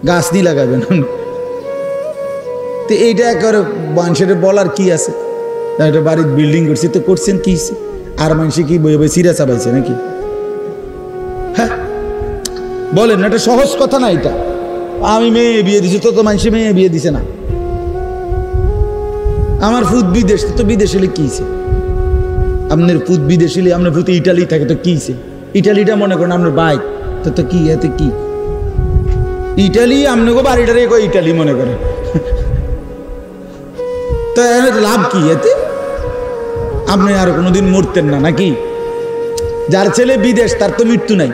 গাছ দিয়ে লাগাবেন? তো এইটা একেবারে মানুষের বলার কি আছে, একটা বাড়ির বিল্ডিং করছি তো করছেন কি, আর মানুষ কি বই বই সিরা চাবাইছে নাকি? হ্যাঁ বলেন না, এটা সহজ কথা না। এটা আমি মেয়ে বিয়ে দিছি, তো মানুষ মেয়ে বিয়ে দিছে না। আমার ফুট বিদেশ, তো বিদেশ হলে কিছে, আপনার ফুট বিদেশ হলে আপনার ফুট ইটালি থাকে, তো কিছে, ইটালিটা মনে করেন আপনার বাইক, তো তো কি এতে কি ইটালি, আপনাকে বাড়িটারে ইটালি মনে করে, তো লাভ কি এতে? আপনি আর কোনোদিন মরতেন না নাকি? যার ছেলে বিদেশ তার তো মৃত্যু নাই,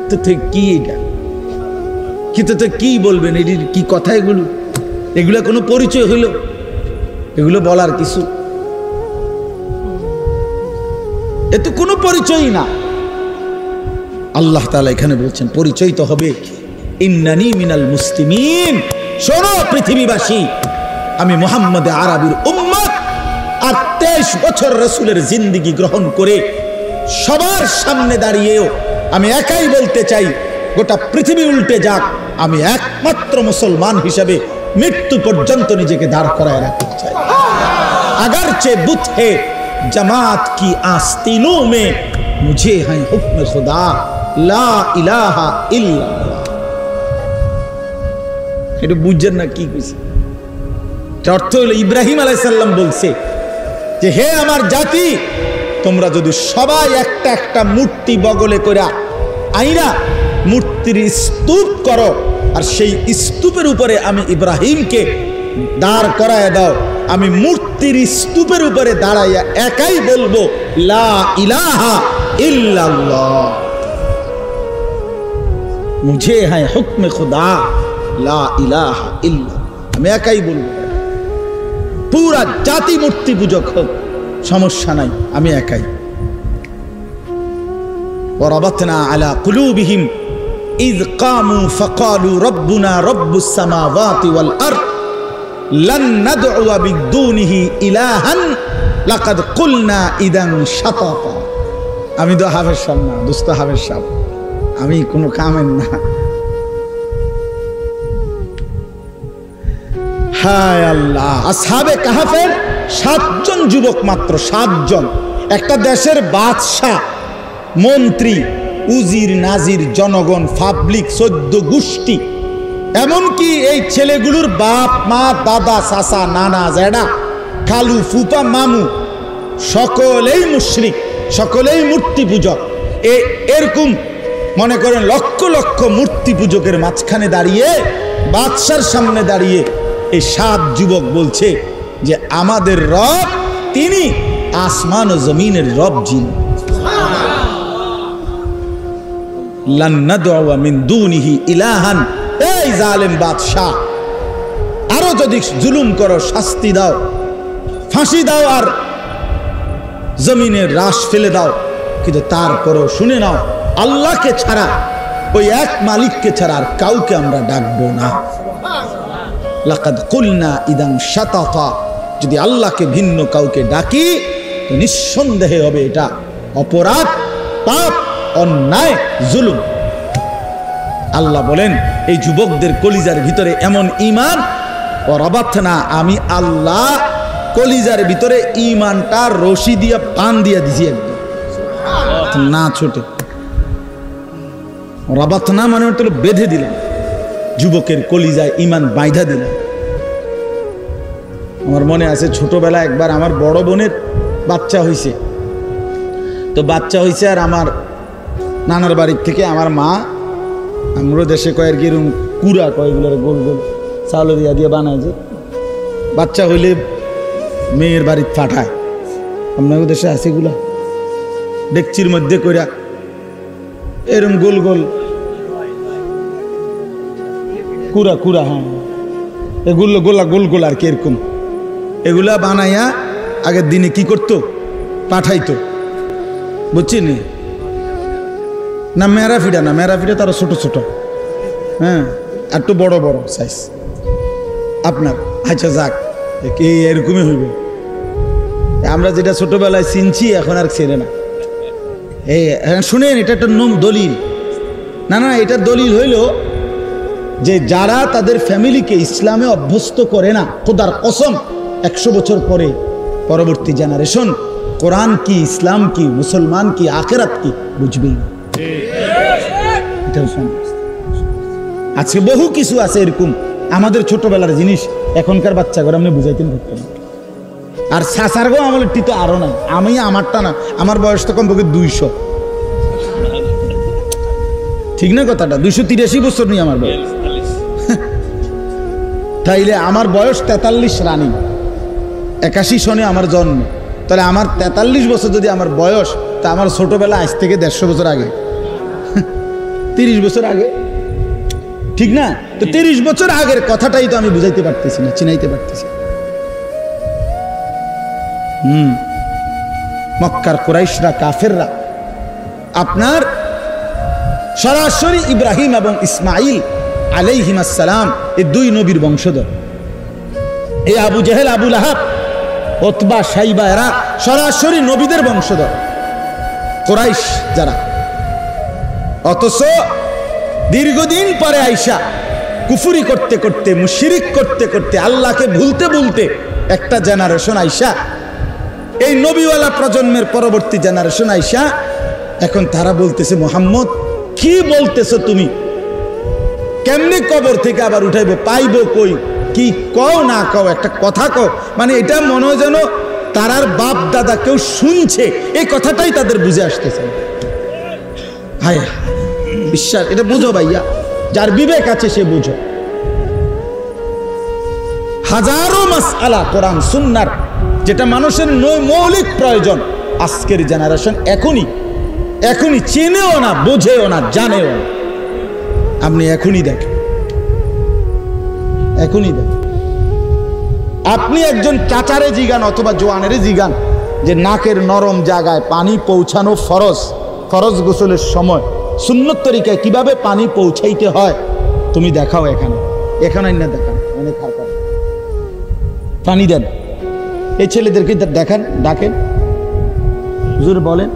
তো কি এটা কিন্তু তো কি বলবেন, এটির কি কথা এগুলো? এগুলো কোনো পরিচয় হইল? এগুলো বলার কিছু, এ তো কোনো পরিচয়ই না। আল্লাহ তাআলা এখানে বলছেন পরিচয় তো হবে, ইন্নানি মিনাল মুসলিমিন। শোনো পৃথিবীবাসী, আমি মুহাম্মদ আরবির উম্মত, আর 23 বছর রাসূলের জিন্দেগি গ্রহণ করে সবার সামনে দাঁড়িয়েও আমি একাই বলতে চাই, গোটা পৃথিবী উল্টে যাক, আমি একমাত্র মুসলমান হিসেবে মৃত্যু পর্যন্ত নিজেকে দাঁড় করায় রাখতে চাই। अगरचे बुत है जमात की आस्तीनों में, मुझे है हुक्म खुदा ला इलाहा इल्लल्लाह। এটা বুঝছেন না কি কইছে? অর্থ হলো ইব্রাহিম আলাইহিস সালাম বলছে যে হে আমার জাতি, তোমরা যদি সবাই একটা একটা মূর্তি বগলে কইরা আইনা মূর্তির স্তূপ করো, আর সেই স্তূপের উপরে আমি ইব্রাহিমকে দাঁড় করায় দাও, আমি মূর্তির স্তূপের উপরে দাঁড়াইয়া একাই বলবো লা ইলাহা ইল্লাল্লাহ, মুঝে হ্যাঁ হুকমে খুদা লা ইলাহা ইল্লাল্লাহ। আমি একাই বলবো, পুরা জাতি মূর্তি পূজক হোক, সমস্যা নাই, আমি একাই। ওয়ারাবাতনা আলা কুলুবিহিম ইয কামু ফাকালু রব্বুনা রব্বুস সামাওয়াতি ওয়াল আরদ লান নাদউ বিদুনিহি ইলাহান লাকাদ কুলনা ইদান শাতাতা। আমি তো হাফেজ সাহেব না, দোস্ত হাফেজ সাহেব, আমি কোনো কামের না। হায় আল্লাহ, আসহাবে কাহাফের 7 জন যুবক, মাত্র 7 জন। একটা দেশের বাদশা, মন্ত্রী, উজির, নাজির, জনগণ, পাবলিক, 14 গোষ্ঠী, এমনকি এই ছেলেগুলোর বাপ মা, দাদা, চাচা, নানা, জেডা, খালু, ফুপা, মামু, সকলেই মুশরিক, সকলেই মূর্তি পূজক। এরকম মনে করেন লক্ষ লক্ষ মূর্তি পূজকের মাঝখানে দাঁড়িয়ে, বাদশার সামনে দাঁড়িয়ে এই 7 যুবক বলছে যে আমাদের রব তিনি আসমান ও জমিনের রব, যিনি লান নাদউ মিন দুনিহি ইলাহান। এই জালেম বাদশাহ, আরো যদি জুলুম করো, শাস্তি দাও, ফাঁসি দাও, আর জমিনের রাশ ফেলে দাও, কিন্তু তারপরও শুনে নাও, আল্লাহকে ছাড়া, ওই এক মালিককে ছাড়া আর কাউকে আমরা ডাকবো না। লাকাদ কুলনা ইদান শাতাতা, যদি আল্লাহকে ভিন্ন কাউকে ডাকি তো নিঃসন্দেহে হবে এটা অপরাধ, পাপ, অন্যায়, জুলুম। আল্লাহ বলেন এই যুবকদের কলিজার ভিতরে এমন ঈমান, ও রাবাতনা, আমি আল্লাহ কলিজার ভিতরে ঈমানটা রশি দিয়ে বান দিয়ে দিছি একদম, না ছোটে। রাবাতনা মানে হলো বেঁধে দিলাম, যুবকের কলিজায় ঈমান বাইধা দিলাম। আমার মনে আছে ছোটবেলা একবার আমার বড় বোনের বাচ্চা হইছে, তো বাচ্চা হইছে, আর আমার নানার বাড়ির থেকে আমার মা, আমরা দেশে কয়ের গিরুম কুড়া কয়েকগুলোর গোল গোল চাউল দিয়া দিয়ে বানায়, যে বাচ্চা হইলে মেয়ের বাড়ির পাঠায়, আপনাদের দেশে আছে এগুলা, ডেকচির মধ্যে কইরা এরম গোল গোল কুড়া কুড়া, হ্যাঁ এগুলো গোলা গোল গোল আর কি, এরকম এগুলা বানাইয়া আগের দিনে কি করতো, পাঠাইতো, বুঝছেন না? মেরা ফিডা না, মেরা ফিডা তারও ছোট ছোট, হ্যাঁ একটু বড় বড় সাইজ আপনার। আচ্ছা যাক, এরকমই হইবে। আমরা যেটা ছোটবেলায় চিনছি এখন আর চেনে না। এই শুনেন, এটা একটা দলিল না, না এটা দলিল হইল যে যারা তাদের ফ্যামিলিকে ইসলামে অভ্যস্ত করে না, খোদার কসম 100 বছর পরে পরবর্তী জেনারেশন কোরআন কি, ইসলাম কি, মুসলমান কি, আখিরাত কি বুঝবেই না। আজকে বহু কিছু আছে এরকম আমাদের ছোটবেলার জিনিস এখনকার বাচ্চা করে আপনি বুঝাইতেন পারতেন। আর সাসারগো আমলের টি তো আরো নাই, আমি আমারটা না, আমার বয়স তো কমপক্ষে 200, ঠিক না কথাটা? 283 বছর নেই আমার বয়স। তাইলে আমার বয়স 43 রানিং, 81 সনে আমার জন্ম, তাহলে আমার 43 বছর যদি আমার বয়স, তা আমার ছোটবেলা আজ থেকে 150 বছর আগে, 30 বছর আগে, ঠিক না? তো 30 বছর আগের কথাটাই তো আমি বুঝাইতে পারতেছি না, চিনাইতে পারতেছি। মক্কার কুরাইশরা, কাফেররা আপনার সরাসরি ইব্রাহিম এবং ইসমাইল আলাইহিমাস সালাম এই 2 নবীর বংশধর। এই আবু জেহেল, আবু লাহাব ওতবা সাইবা এরা সরাসরি নবীদের বংশধর কুরাইশ যারা। অথচ দীর্ঘদিন পরে আইসা কুফরি করতে করতে মুশরিক করতে করতে আল্লাহকে ভুলতে ভুলতে একটা জেনারেশন আইসা, এই নবীওয়ালা প্রজন্মের পরবর্তী জেনারেশন আইসা এখন তারা বলতেছে মুহাম্মদ কি বলতেছো তুমি, কেমনে কবর থেকে আবার উঠাইবো, পাইবো কই, কি কও না কও একটা কথা কও। মানে এটা মনে হয় যেন তারার বাপ দাদা কেউ শুনছে, এই কথাটাই তাদের বুঝে আসতেছে। হায় বিশ্বাস, এটা বুঝো ভাইয়া, যার বিবেক আছে সে বুঝো। হাজারো মাসআলা কোরআন সুন্নাহর যেটা মানুষের মৌলিক প্রয়োজন, আজকের জেনারেশন এখনই চেনেও না, বোঝেও না, জানেও না। আপনি এখনই দেখেন। আপনি একজন চাচারে জিগান অথবা জোয়ানের জিগান যে নাকের নরম জায়গায় পানি পৌঁছানো ফরজ গোসলের সময় সুন্নত তরিকায় কিভাবে পানি পৌঁছাইতে হয় তুমি দেখাও। এখানে না দেখান, অনেক পানি দেন এই ছেলেদেরকে দেখান, ডাকেন, হুজুর বলেন।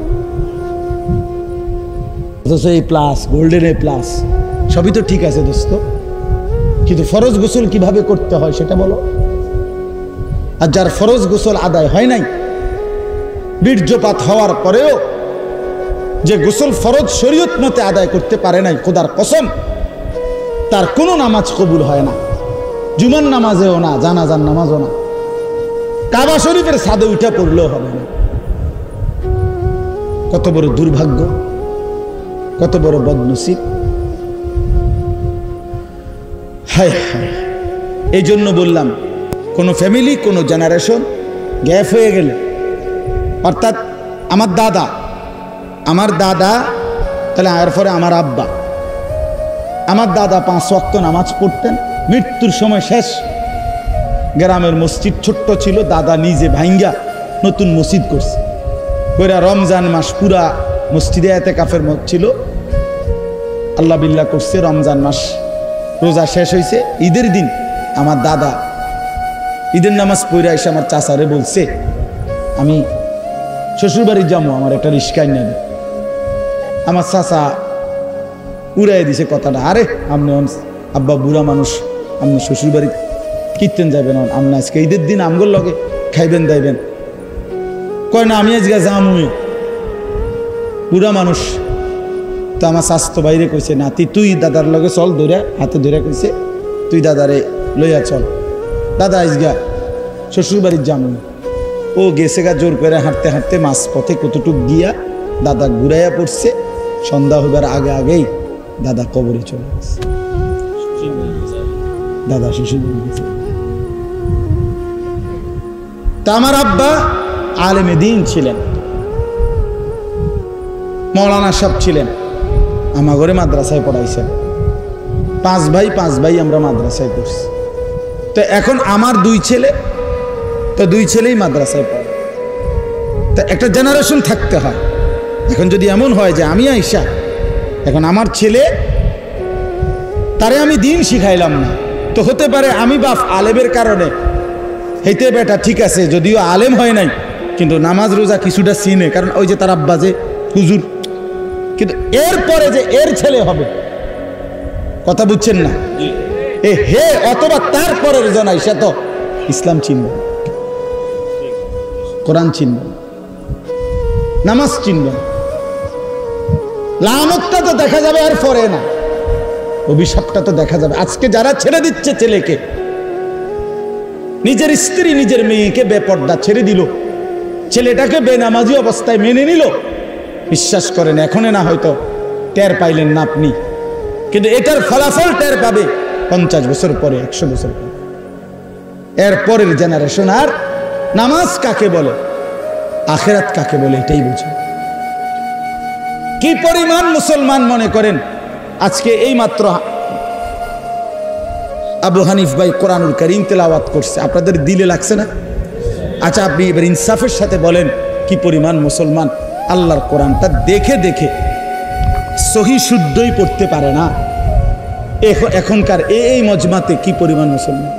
এই প্লাস গোল্ডেন এ প্লাস সবই তো ঠিক আছে দোস্ত, কিন্তু ফরজ গোসল কিভাবে করতে হয় সেটা বলো। আর যার ফরজ গোসল আদায় হয় নাই, বীর্যপাত হওয়ার পরেও যে গোসল ফরজ শরীয়ত মতে আদায় করতে পারে নাই, খোদার কসম তার কোনো নামাজ কবুল হয় না। জুমার নামাজেও না, জানাজার নামাজও না, কাবা শরীফের ছাদে উঠে পড়লেও হবে না। কত বড় দুর্ভাগ্য, কত বড় বদনসিব। হায় হায়, এই জন্য বললাম কোনো ফ্যামিলি, কোনো জেনারেশন গ্যাপ হয়ে গেলে, অর্থাৎ আমার দাদা তাহলে এরপরে আমার আব্বা, আমার দাদা 5 ওয়াক্ত নামাজ পড়তেন, মৃত্যুর সময় শেষ গ্রামের মসজিদ ছোট্ট ছিল, দাদা নিজে ভাঙ্গা নতুন মসজিদ করছে, কইরা রমজান মাস পুরা মসজিদে এতেকাফের মত ছিল, আল্লাহ বিল্লাহ করছে। রমজান মাস রোজা শেষ হয়েছে, ঈদের দিন আমার দাদা ঈদের নামাজ পড়ে এসে আমার চাচারে বলছে আমি শ্বশুরবাড়ি যাবো, আমার একটা রিস্কায় নেবে। আমার চাচা উড়াই দিছে কথাটা, আরে আপনি আব্বা বুড়া মানুষ, আপনি শ্বশুরবাড়ি কীর্তেন যাবেন, আপনি আজকে ঈদের দিন আমগোর লগে খাইবেন দাইবেন। কয় না আমি আজকে যামুই, বুড়া মানুষ। তো আমার স্বাস্থ্য বাইরে কইছে নাতি তুই দাদার লগে চল, ধরে হাতে ধরে কইছে তুই দাদারে লইয়া চল, দাদা আজগা শ্বশুর বাড়ির যামুই। ও গেছে গা জোর করে হাঁটতে হাঁটতে মাঝ পথে কতটুক গিয়া দাদা ঘুরাইয়া পড়ছে, সন্ধ্যা হইবার আগেই দাদা কবরে চলে গেছে। দাদা শ্বশুর বাড়ি গেছে। তা আমার আব্বা আলেমে দ্বীন ছিলেন, মৌলানা সাহেব ছিলেন, আমার ঘরে মাদ্রাসায় পড়াইছেন। 5 ভাই আমরা মাদ্রাসায় পড়ছি। তো এখন আমার 2 ছেলে, তো 2 ছেলেই মাদ্রাসায় পড়ে। তো একটা জেনারেশন থাকতে হয়। এখন যদি এমন হয় যে আমি আইসা এখন আমার ছেলে তারে আমি দিন শিখাইলাম না, তো হতে পারে আমি বাপ আলেমের কারণে হেতে বেটা ঠিক আছে, যদিও আলেম হয় নাই কিন্তু নামাজ রোজা কিছুটা চিনে, কারণ ওই যে তার আব্বা যে হুজুর, কিন্তু এরপরে যে এর ছেলে হবে, কথা বুঝছেন না, হে অথবা তারপরের জনাই সে তো ইসলাম চিনবে, কোরআন চিনবে, নামাজ চিনবে। লানতটা তো দেখা যাবে আর পরে না, অভিশাপটা তো দেখা যাবে। আজকে যারা ছেড়ে দিচ্ছে ছেলেকে, নিজের স্ত্রী নিজের মেয়েকে বেপর্দা ছেড়ে দিল, ছেলেটাকে বেনামাজি অবস্থায় মেনে নিল, বিশ্বাস করেন এখনে না হয়তো টের পাইলেন না আপনি, কিন্তু এটার ফলাফল টের পাবে 50 বছর পরে, 100 বছর পরে। এর পরের জেনারেশন আর নামাজ কাকে বলে, আখেরাত কাকে বলে এটাই বুঝে। কি পরিমাণ মুসলমান মনে করেন আজকে এই মাত্র আবু হানিফ ভাই কোরআনুল কারীম তেলাওয়াত করছে, আপনাদের দিলে লাগছে না? আচ্ছা আপনি এবার ইনসাফের সাথে বলেন কি পরিমাণ মুসলমান আল্লাহর কোরআনটা দেখে দেখে সহি শুদ্ধই পড়তে পারে না। এখনকার এই মজমাতে কি পরিমাণ মুসলমান?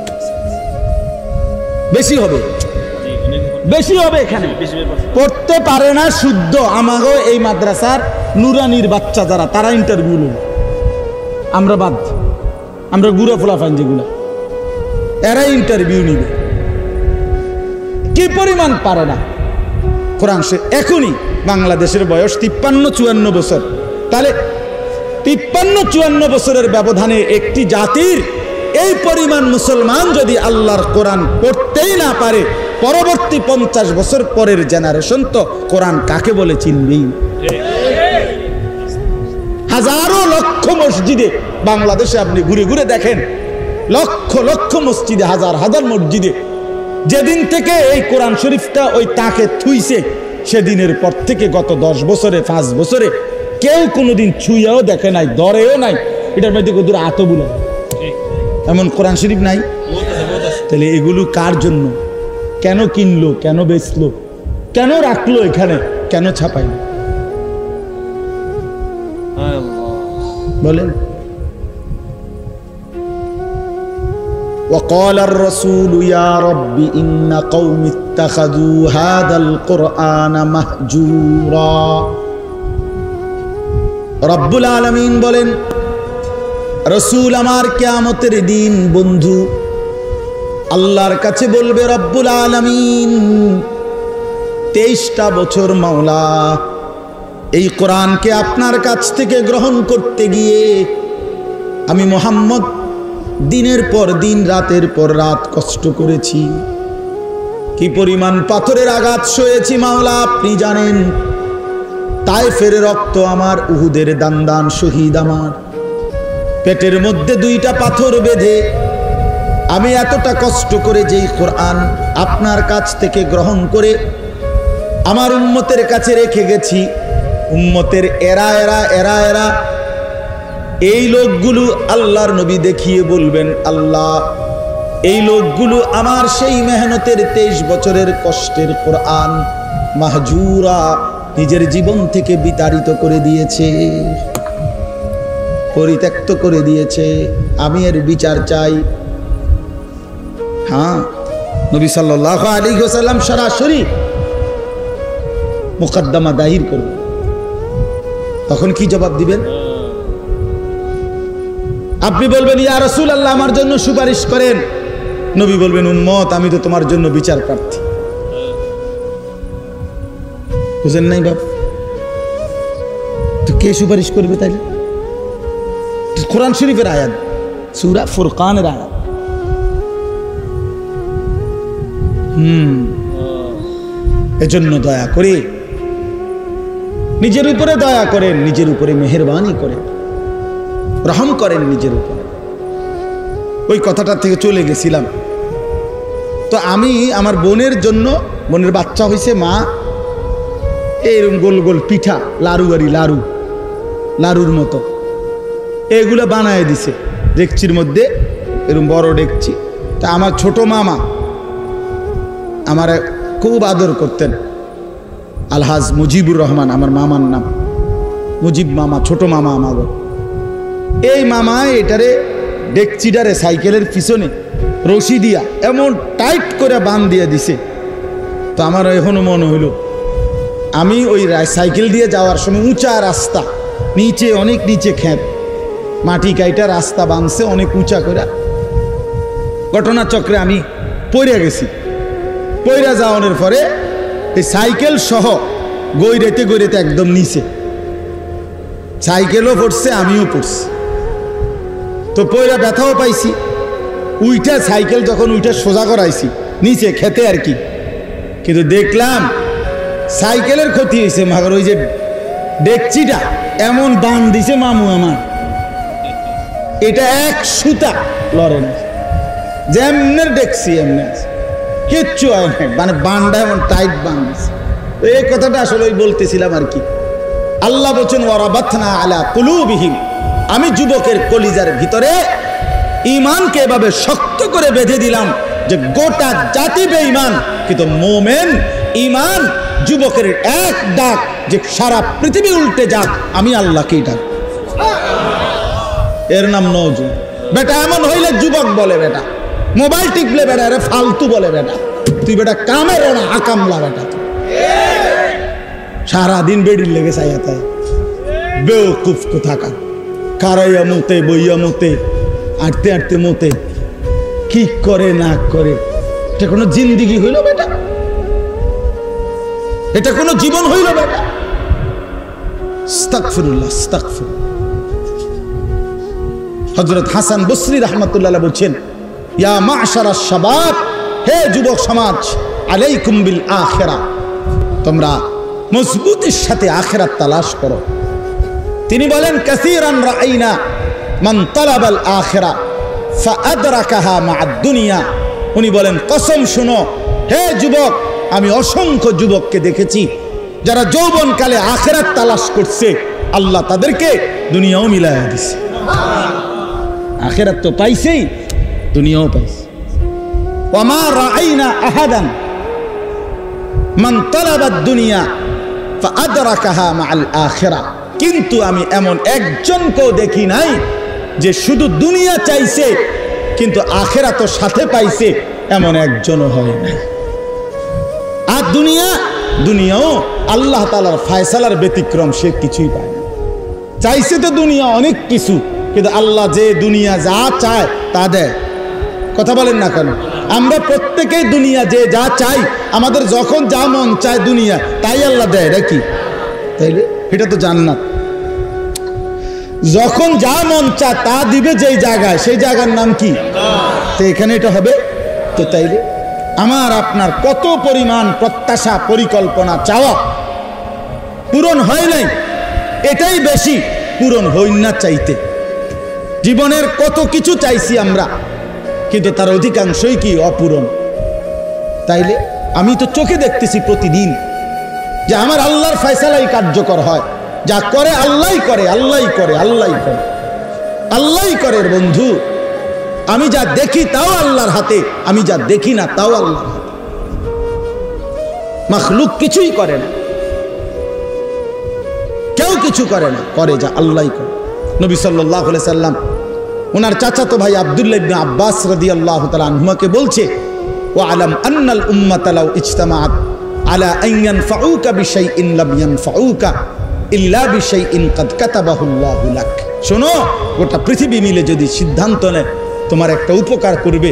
বেশি হবে, বেশি হবে এখানে, পড়তে পারে না শুদ্ধ। আমাগো এই মাদ্রাসার নুরানির বাচ্চা যারা, তারা ইন্টারভিউ নেবে, আমরা বাদ, আমরা গুড়া ফোলাফান যেগুলা, এরা ইন্টারভিউ নিবে। কি পরিমাণ পারে না কোরআন। এখনই বাংলাদেশের বয়স 53-54 বছর, তাহলে 53-54 বছরের ব্যবধানে একটি জাতির এই পরিমাণ মুসলমান যদি আল্লাহর কোরআন পড়তেই না পারে, পরবর্তী 50 বছর পরের জেনারেশন তো কোরআন কাকে বলে চিনবেই। হাজারো লক্ষ মসজিদে বাংলাদেশে আপনি ঘুরে ঘুরে দেখেন, লক্ষ লক্ষ মসজিদে, হাজার হাজার মসজিদে যেদিন থেকে এই কোরআন শরীফটা ওই তাকে থুইছে, সেদিনের পর থেকে গত 10 বছরে 5 বছরে কেউ কোনোদিন ছুঁয়েও দেখে নাই, ধরেও নাই। এটার মধ্যে কত আত বুলা এমন কোরআন শরীফ নাই। তাহলে এগুলো কার জন্য? কেন কিনলো, কেন বেচলো, কেন রাখলো এখানে, কেন ছাপাইলো বলেন? وقال الرسول يا رب إن قوم اتخذوا هذا القرآن مهجورا। রব্বুল আলামিন বলেন, রসুল আমার কিয়ামতের দিন বন্ধু আল্লাহর কাছে বলবে, রব্বুল আলামিন 23টা বছর মাওলা এই কোরআনকে আপনার কাছ থেকে গ্রহণ করতে গিয়ে আমি মুহাম্মদ দিনের পর দিন, রাতের পর রাত কষ্ট করেছি, কি পরিমাণ পাথরের আঘাত সয়েছি মাওলা আপনি জানেন। তায়েফের রক্ত আমার, উহুদের দান দান শহীদ আমার, পেটের মধ্যে 2টা পাথর বেঁধে আমি এতটা কষ্ট করে যেই কোরআন আপনার কাছ থেকে গ্রহণ করে আমার উম্মতের কাছে রেখে গেছি, উম্মতের এরা এরা এরা এরা এই লোকগুলো আল্লাহর নবী দেখিয়ে বলবেন, আল্লাহ এই লোকগুলো আমার সেই মেহনতের 23 বছরের কষ্টের কোরআন মাহজুরা নিজের জীবন থেকে বিতাড়িত করে দিয়েছে, পরিত্যক্ত করে দিয়েছে, আমি এর বিচার চাই। হ্যাঁ, নবী সাল্লাল্লাহু আলাইহি ওয়াসাল্লাম সরাসরি মুকদ্দমা দায়ের করবেন। তখন কি জবাব দিবেন? আপনি বলবেন, ইয়া রাসূলুল্লাহ আমার জন্য সুপারিশ করেন। নবী বলবেন, উম্মত আমি তো তোমার জন্য বিচার প্রার্থী। বুঝেন নাই বাপ? তো কে সুপারিশ করবে তাইলে? কোরআন শরীফের আয়াত, সূরা ফুরকানের আয়াত। এজন্য দয়া করে নিজের উপরে দয়া করেন, নিজের উপরে মেহেরবানি করেন, রহম করেন নিজের উপরে। ওই কথাটা থেকে চলে গেছিলাম। তো আমি আমার বোনের জন্য, বোনের বাচ্চা হয়েছে, মা এরকম গোল গোল পিঠা, লাড়ু গাড়ি, লাড়ু লাড়ুর মতো এগুলো বানায় দিছে ডেকচির মধ্যে, এরকম বড় ডেকচি। তা আমার ছোট মামা আমার খুব আদর করতেন, আলহাজ মুজিবুর রহমান আমার মামার নাম, মুজিব মামা, ছোট মামা আমার। এই মামা এটারে ডেকচিটারে সাইকেলের পিছনে রশি দিয়া এমন টাইট করে বান দিয়ে দিছে। তো আমার এখনো মনে হইল আমি ওই সাইকেল দিয়ে যাওয়ার সময় উঁচা রাস্তা, নিচে অনেক নিচে ক্ষেত, মাটি কাইটা রাস্তা বানছে অনেক উঁচা করে, ঘটনাচক্রে আমি পড়ে গেছি। পড়ে যাওয়ানোর পরে এই সাইকেল সহ গৈরেতে গৈরেতে একদম নিচে, সাইকেলও পড়ছে আমিও পড়ছি। তো পয়রা ব্যথাও পাইছি। উইটা সাইকেল যখন উইটা সোজা করাইছি নিচে খেতে আর কি, কিন্তু দেখলাম সাইকেলের ক্ষতি হয়েছে, মাগর ওই যে ডেকচিটা এমন বান দিছে মামু আমার, এটা এক সুতা লড়ে না, যেমনের ডেকছি এমনি কিচ্ছু হয় না, মানে বানটা এমন টাইট বান দিছে। এই কথাটা আসলে ওই বলতেছিলাম আর কি। আল্লাহ বলছেন, ওয়ারাবাতনা আলা কুলুবিহিম, আমি যুবকের কলিজার ভিতরে ঈমানকে এভাবে শক্ত করে বেঁধে দিলাম যে গোটা জাতি বেঈমান, কিন্তু মোমেন ঈমান যুবকের এক ডাক যে সারা পৃথিবী উল্টে যাক, আমি আল্লাহকেই ডাক। এর নাম নওজুয়ান। বেটা এমন হইলে যুবক বলে, বেটা মোবাইল টিপলে বেটা, আরে ফালতু বলে বেটা। তুই বেটা কামের না আকামলা বেটা, সারাদিন বেডির লেগে চাইয়া তাই বেওকুফ কোথাকার, কারাইয়া মতে বইয়া মতে আটতে আটতে মতে, কি করে না করে। এটা কোনো জিন্দিগি হইল বেটা? এটা কোনো জীবন হইল বেটা? আস্তাগফিরুল্লাহ, আস্তাগফিরুল্লাহ। হযরত হাসান বসরি রাহমাতুল্লাহ আলাইহি বলছেন, ইয়া মা'শারাশ শাবাব, হে যুবক সমাজ, আলাইকুম বিল আখিরাহ, তোমরা মজবুতির সাথে আখিরাত তালাশ করো। তিনি বলেন, কাসীরান রাআইনা মান তালাবাল আখিরাহ ফাআদরাকাহা মা'আদ দুনিয়া। উনি বলেন, কসম শুনো হে যুবক, আমি অসংখ্য যুবককে দেখেছি যারা যৌবনকালে আখিরাত তালাশ করছে, আল্লাহ তাদেরকে দুনিয়াও মিলায়া দিছে। আখিরাত তো পাইছেই, দুনিয়াও পাইছে। ওয়ামা রাআইনা আহাদান মান তালাবাদ দুনিয়া ফাআদরাকাহা মা'আল আখিরাহ। কিন্তু আমি এমন একজনকেও দেখি নাই যে শুধু দুনিয়া চাইছে কিন্তু আখিরাত সাথে পাইছে, এমন একজনও হয় নাই। আর দুনিয়াও আল্লাহ তাআলার ফয়সালার ব্যতিক্রম, সে কিছুই পায় না। চাইছে তো দুনিয়া অনেক কিছু, কিন্তু আল্লাহ যে দুনিয়া যা চায় তা দেয়। কথা বলেন না কেন? আমরা প্রত্যেকেই দুনিয়া যে যা চাই, আমাদের যখন যা মন চায় দুনিয়া তাই আল্লাহ দেয় নাকি? তাইলে এটা তো জান্নাত। যখন যা মন চায় তা দিবে যেই জায়গায়, সেই জায়গার নাম কি? তো এখানে এটা হবে তো। তাইলে আমার আপনার কত পরিমাণ প্রত্যাশা, পরিকল্পনা, চাওয়া পূরণ হয় নাই, এটাই বেশি পূরণ হই না চাইতে। জীবনের কত কিছু চাইছি আমরা, কিন্তু তার অধিকাংশই কি অপূরণ। তাইলে আমি তো চোখে দেখতেছি প্রতিদিন যে আমার আল্লাহর ফয়সালাই কার্যকর হয়, যা করে আল্লাহই করে, আল্লাহই করে, আল্লাহই করে, আল্লাহই করে। বন্ধু, আমি যা দেখি তাও আল্লাহর হাতে, আমি যা দেখি না তাও আল্লাহর হাতে। মাখলুক কিছুই করে না, কেউ কিছু করে না, করে যা আল্লাহই করে। নবী সাল্লাল্লাহু আলাইহি সাল্লাম ওনার চাচাতো ভাই আব্দুল্লাহ ইবনে আব্বাস রাদিয়াল্লাহু তাআলা আনহুমাকে বলছে, ওয়া আলাম আন্নাল উম্মাতা লাউ ইজতামাআত আলা আন ইয়ানফাউকা বিশাইইন লাম ইয়ানফাউকা ইল্লা বিশাইইন কাদ কাতাবাহুল্লাহু লাক। শোনো, গোটা পৃথিবী মিলে যদি সিদ্ধান্ত নেয় তোমার একটা উপকার করবে,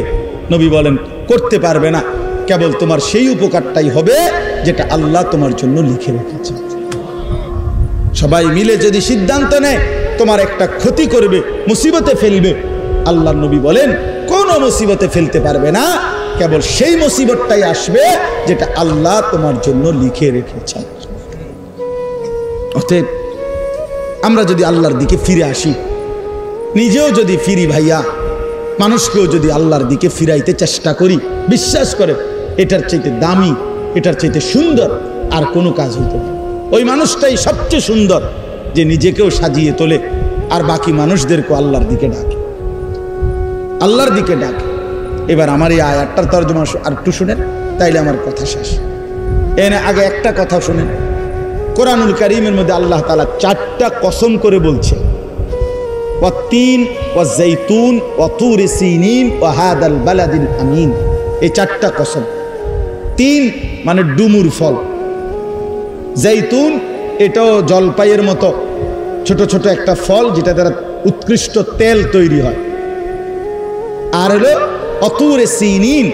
নবী বলেন করতে পারবে না, কেবল তোমার সেই উপকারটাই হবে যেটা আল্লাহ তোমার জন্য লিখে রেখেছে। সবাই মিলে যদি সিদ্ধান্ত নেয় তোমার একটা ক্ষতি করবে, মুসিবতে ফেলবে, আল্লাহর নবী বলেন কোন মুসিবতে ফেলতে পারবে না, কেবল সেই মুসিবতটাই আসবে যেটা আল্লাহ তোমার জন্য লিখে রেখেছে। অতএব আমরা যদি আল্লাহর দিকে ফিরে আসি, নিজেও যদি ফিরি ভাইয়া, মানুষকেও যদি আল্লাহর দিকে ফিরাইতে চেষ্টা করি, বিশ্বাস করে এটার চাইতে দামি, এটার চাইতে সুন্দর আর কোনো কাজ হইতে পারে। ওই মানুষটাই সবচেয়ে সুন্দর যে নিজেকেও সাজিয়ে তোলে আর বাকি মানুষদেরকেও আল্লাহর দিকে ডাকে, আল্লাহর দিকে ডাকে। এবার আমার এই আয়াতটার তরজমা আর একটু শুনেন, তাইলে আমার কথা শেষ। এনে আগে একটা কথা শুনেন, কোরআনুল কারীমের মধ্যে আল্লাহ তাআলা 4টা কসম করে বলছে, ওয়াত্তিন ওয়াজ্জাইতুন ওয়াতুরি সিনিন ওয়া হাদাল বালাদিল আমিন। এই 4টা কসম। 3 মানে ডুমুর ফল, জৈতুন এটাও জলপাইয়ের মতো ছোট ছোট একটা ফল, যেটা দ্বারা উৎকৃষ্ট তেল তৈরি হয়। আর হলো অতুরে সিনিন,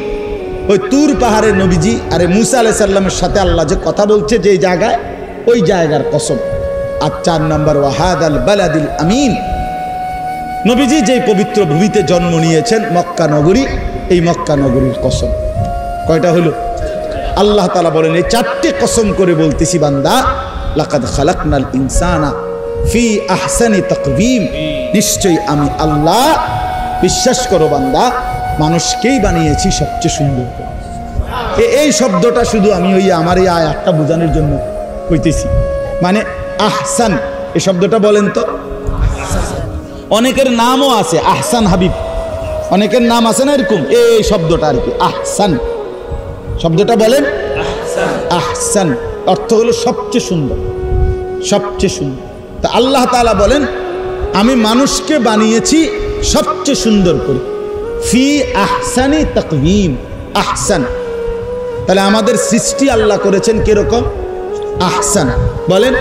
ওই তুর পাহাড়ের নবীজি আরে মুসা আলাইহিস সালামের সাথে আল্লাহ যে কথা বলছে যে জায়গায়, ওই জায়গার কসম। আর 4 নম্বর ওয়াহাদাল বালাদিল আমিন, নবীজি যেই পবিত্র ভূমিতে জন্ম নিয়েছেন মক্কা নগরী, এই মক্কা নগরীর কসম। কয়টা হলো? আল্লাহ তাআলা বলেন এই 4টে কসম করে বলতেছি বান্দা, লাকাদ খালাকনাল ইনসানা ফি আহসানি তাকওয়িম, নিশ্চয়ই আমি আল্লাহ, বিশ্বাস করো বান্দা, মানুষকেই বানিয়েছি সবচেয়ে সুন্দর করে। এই শব্দটা শুধু আমি ওই আমার এই আয়াতটা বোঝানোর জন্য কইতেছি। মানে আহসান, এই শব্দটা বলেন তো। অনেকের নামও আছে আহসান হাবিব, অনেকের নাম আছে না এরকম, এই শব্দটা আর কি আহসান শব্দটা বলেন। আহসান অর্থ হলো সবচেয়ে সুন্দর, সবচেয়ে সুন্দর। তা আল্লাহ তাআলা বলেন আমি মানুষকে বানিয়েছি সবচেয়ে সুন্দর করে, ফি আহসানি তাকওয়িম। আহসান তাহলে আমাদের সৃষ্টি আল্লাহ করেছেন কিরকম? আহসান। বলেন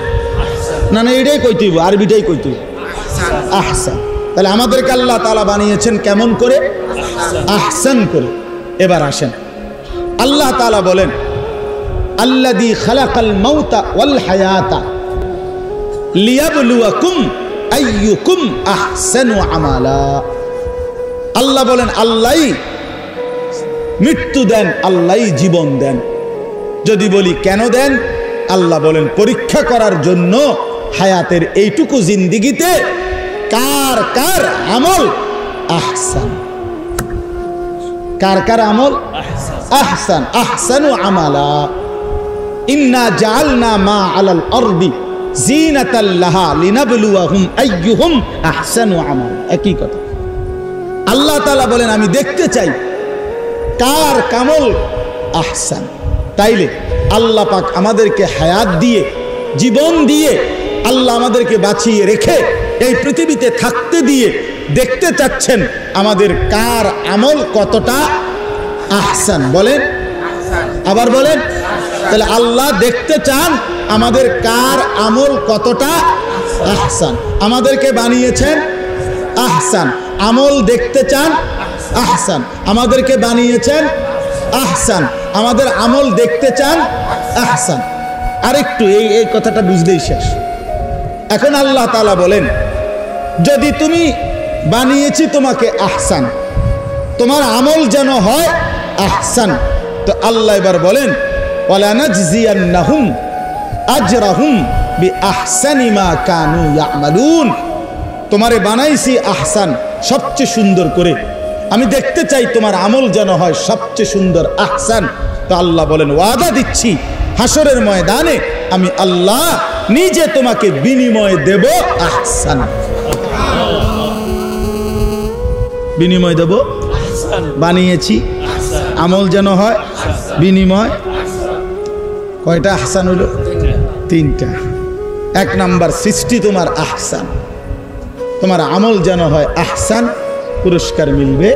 না না, এটাই কইতে হইব, আরবিটাই কইতে হইব, আহসান। তাহলে আমাদেরকে আল্লাহ তাআলা বানিয়েছেন কেমন করে? আহসান করে। এবার আসেন, আল্লাহ তাআলা বলেন আল্লাযী খালাকাল মাউতা ওয়াল হায়াতা লিয়াবলুয়াকুম আইয়ুকুম আহসানু আমালা। আল্লাহ বলেন আল্লাহই মৃত্যু দেন, আল্লাহই জীবন দেন। যদি বলি কেন দেন, আল্লাহ বলেন পরীক্ষা করার জন্য হায়াতের এইটুকু জিন্দেগিতে কার কার আমল আহসান, কার কার আমল আহসান। আহসানু আমালা। ইন্না জাআলনা মা আলাল আরদি জিনাতাল লাহা লিনাবলুয়াহুম আইয়ুহুম আহসানু আমালা। একই কথা। আল্লাহ তাআলা বলেন আমি দেখতে চাই কার কামল আহসান। তাইলে আল্লাহ পাক আমাদেরকে হায়াত দিয়ে, জীবন দিয়ে, আল্লাহ আমাদেরকে বাঁচিয়ে রেখে এই পৃথিবীতে থাকতে দিয়ে দেখতে চাচ্ছেন আমাদের কার আমল কতটা আহসান। বলেন, আবার বলেন। তাহলে আল্লাহ দেখতে চান আমাদের কার আমল কতটা আহসান। আমাদেরকে বানিয়েছেন আহসান, আমল দেখতে চান আহসান। আমাদেরকে বানিয়েছেন আহসান, আমাদের আমল দেখতে চান আহসান। আরেকটু এই কথাটা বুঝলেই শেষ। এখন আল্লাহ তাআলা বলেন যদি তুমি বানিয়েছি তোমাকে আহসান, তোমার আমল যেন হয় আহসান। তো আল্লাহ এবার বলেন ওয়ালা নাজজিয়ান্নাহুম আজরাহুম বিআহসানি মা কানু ইয়ামালুন। তোমারে বানাইছি আহসান, সবচেয়ে সুন্দর করে। আমি দেখতে চাই তোমার আমল যেন হয় সবচেয়ে সুন্দর আহসান। তো আল্লাহ বলেন ওয়াদা দিচ্ছি হাসরের ময়দানে আমি আল্লাহ নিজে তোমাকে বিনিময় দেব আহসান। বিনিময় দেব, বানিয়েছি আমল যেন হয় বিনিময়। কয়টা আহসান হলো? তিনটা। এক নাম্বার সৃষ্টি তোমার আহসান, তোমার আমল যেন হয় আহসান, পুরস্কার মিলবে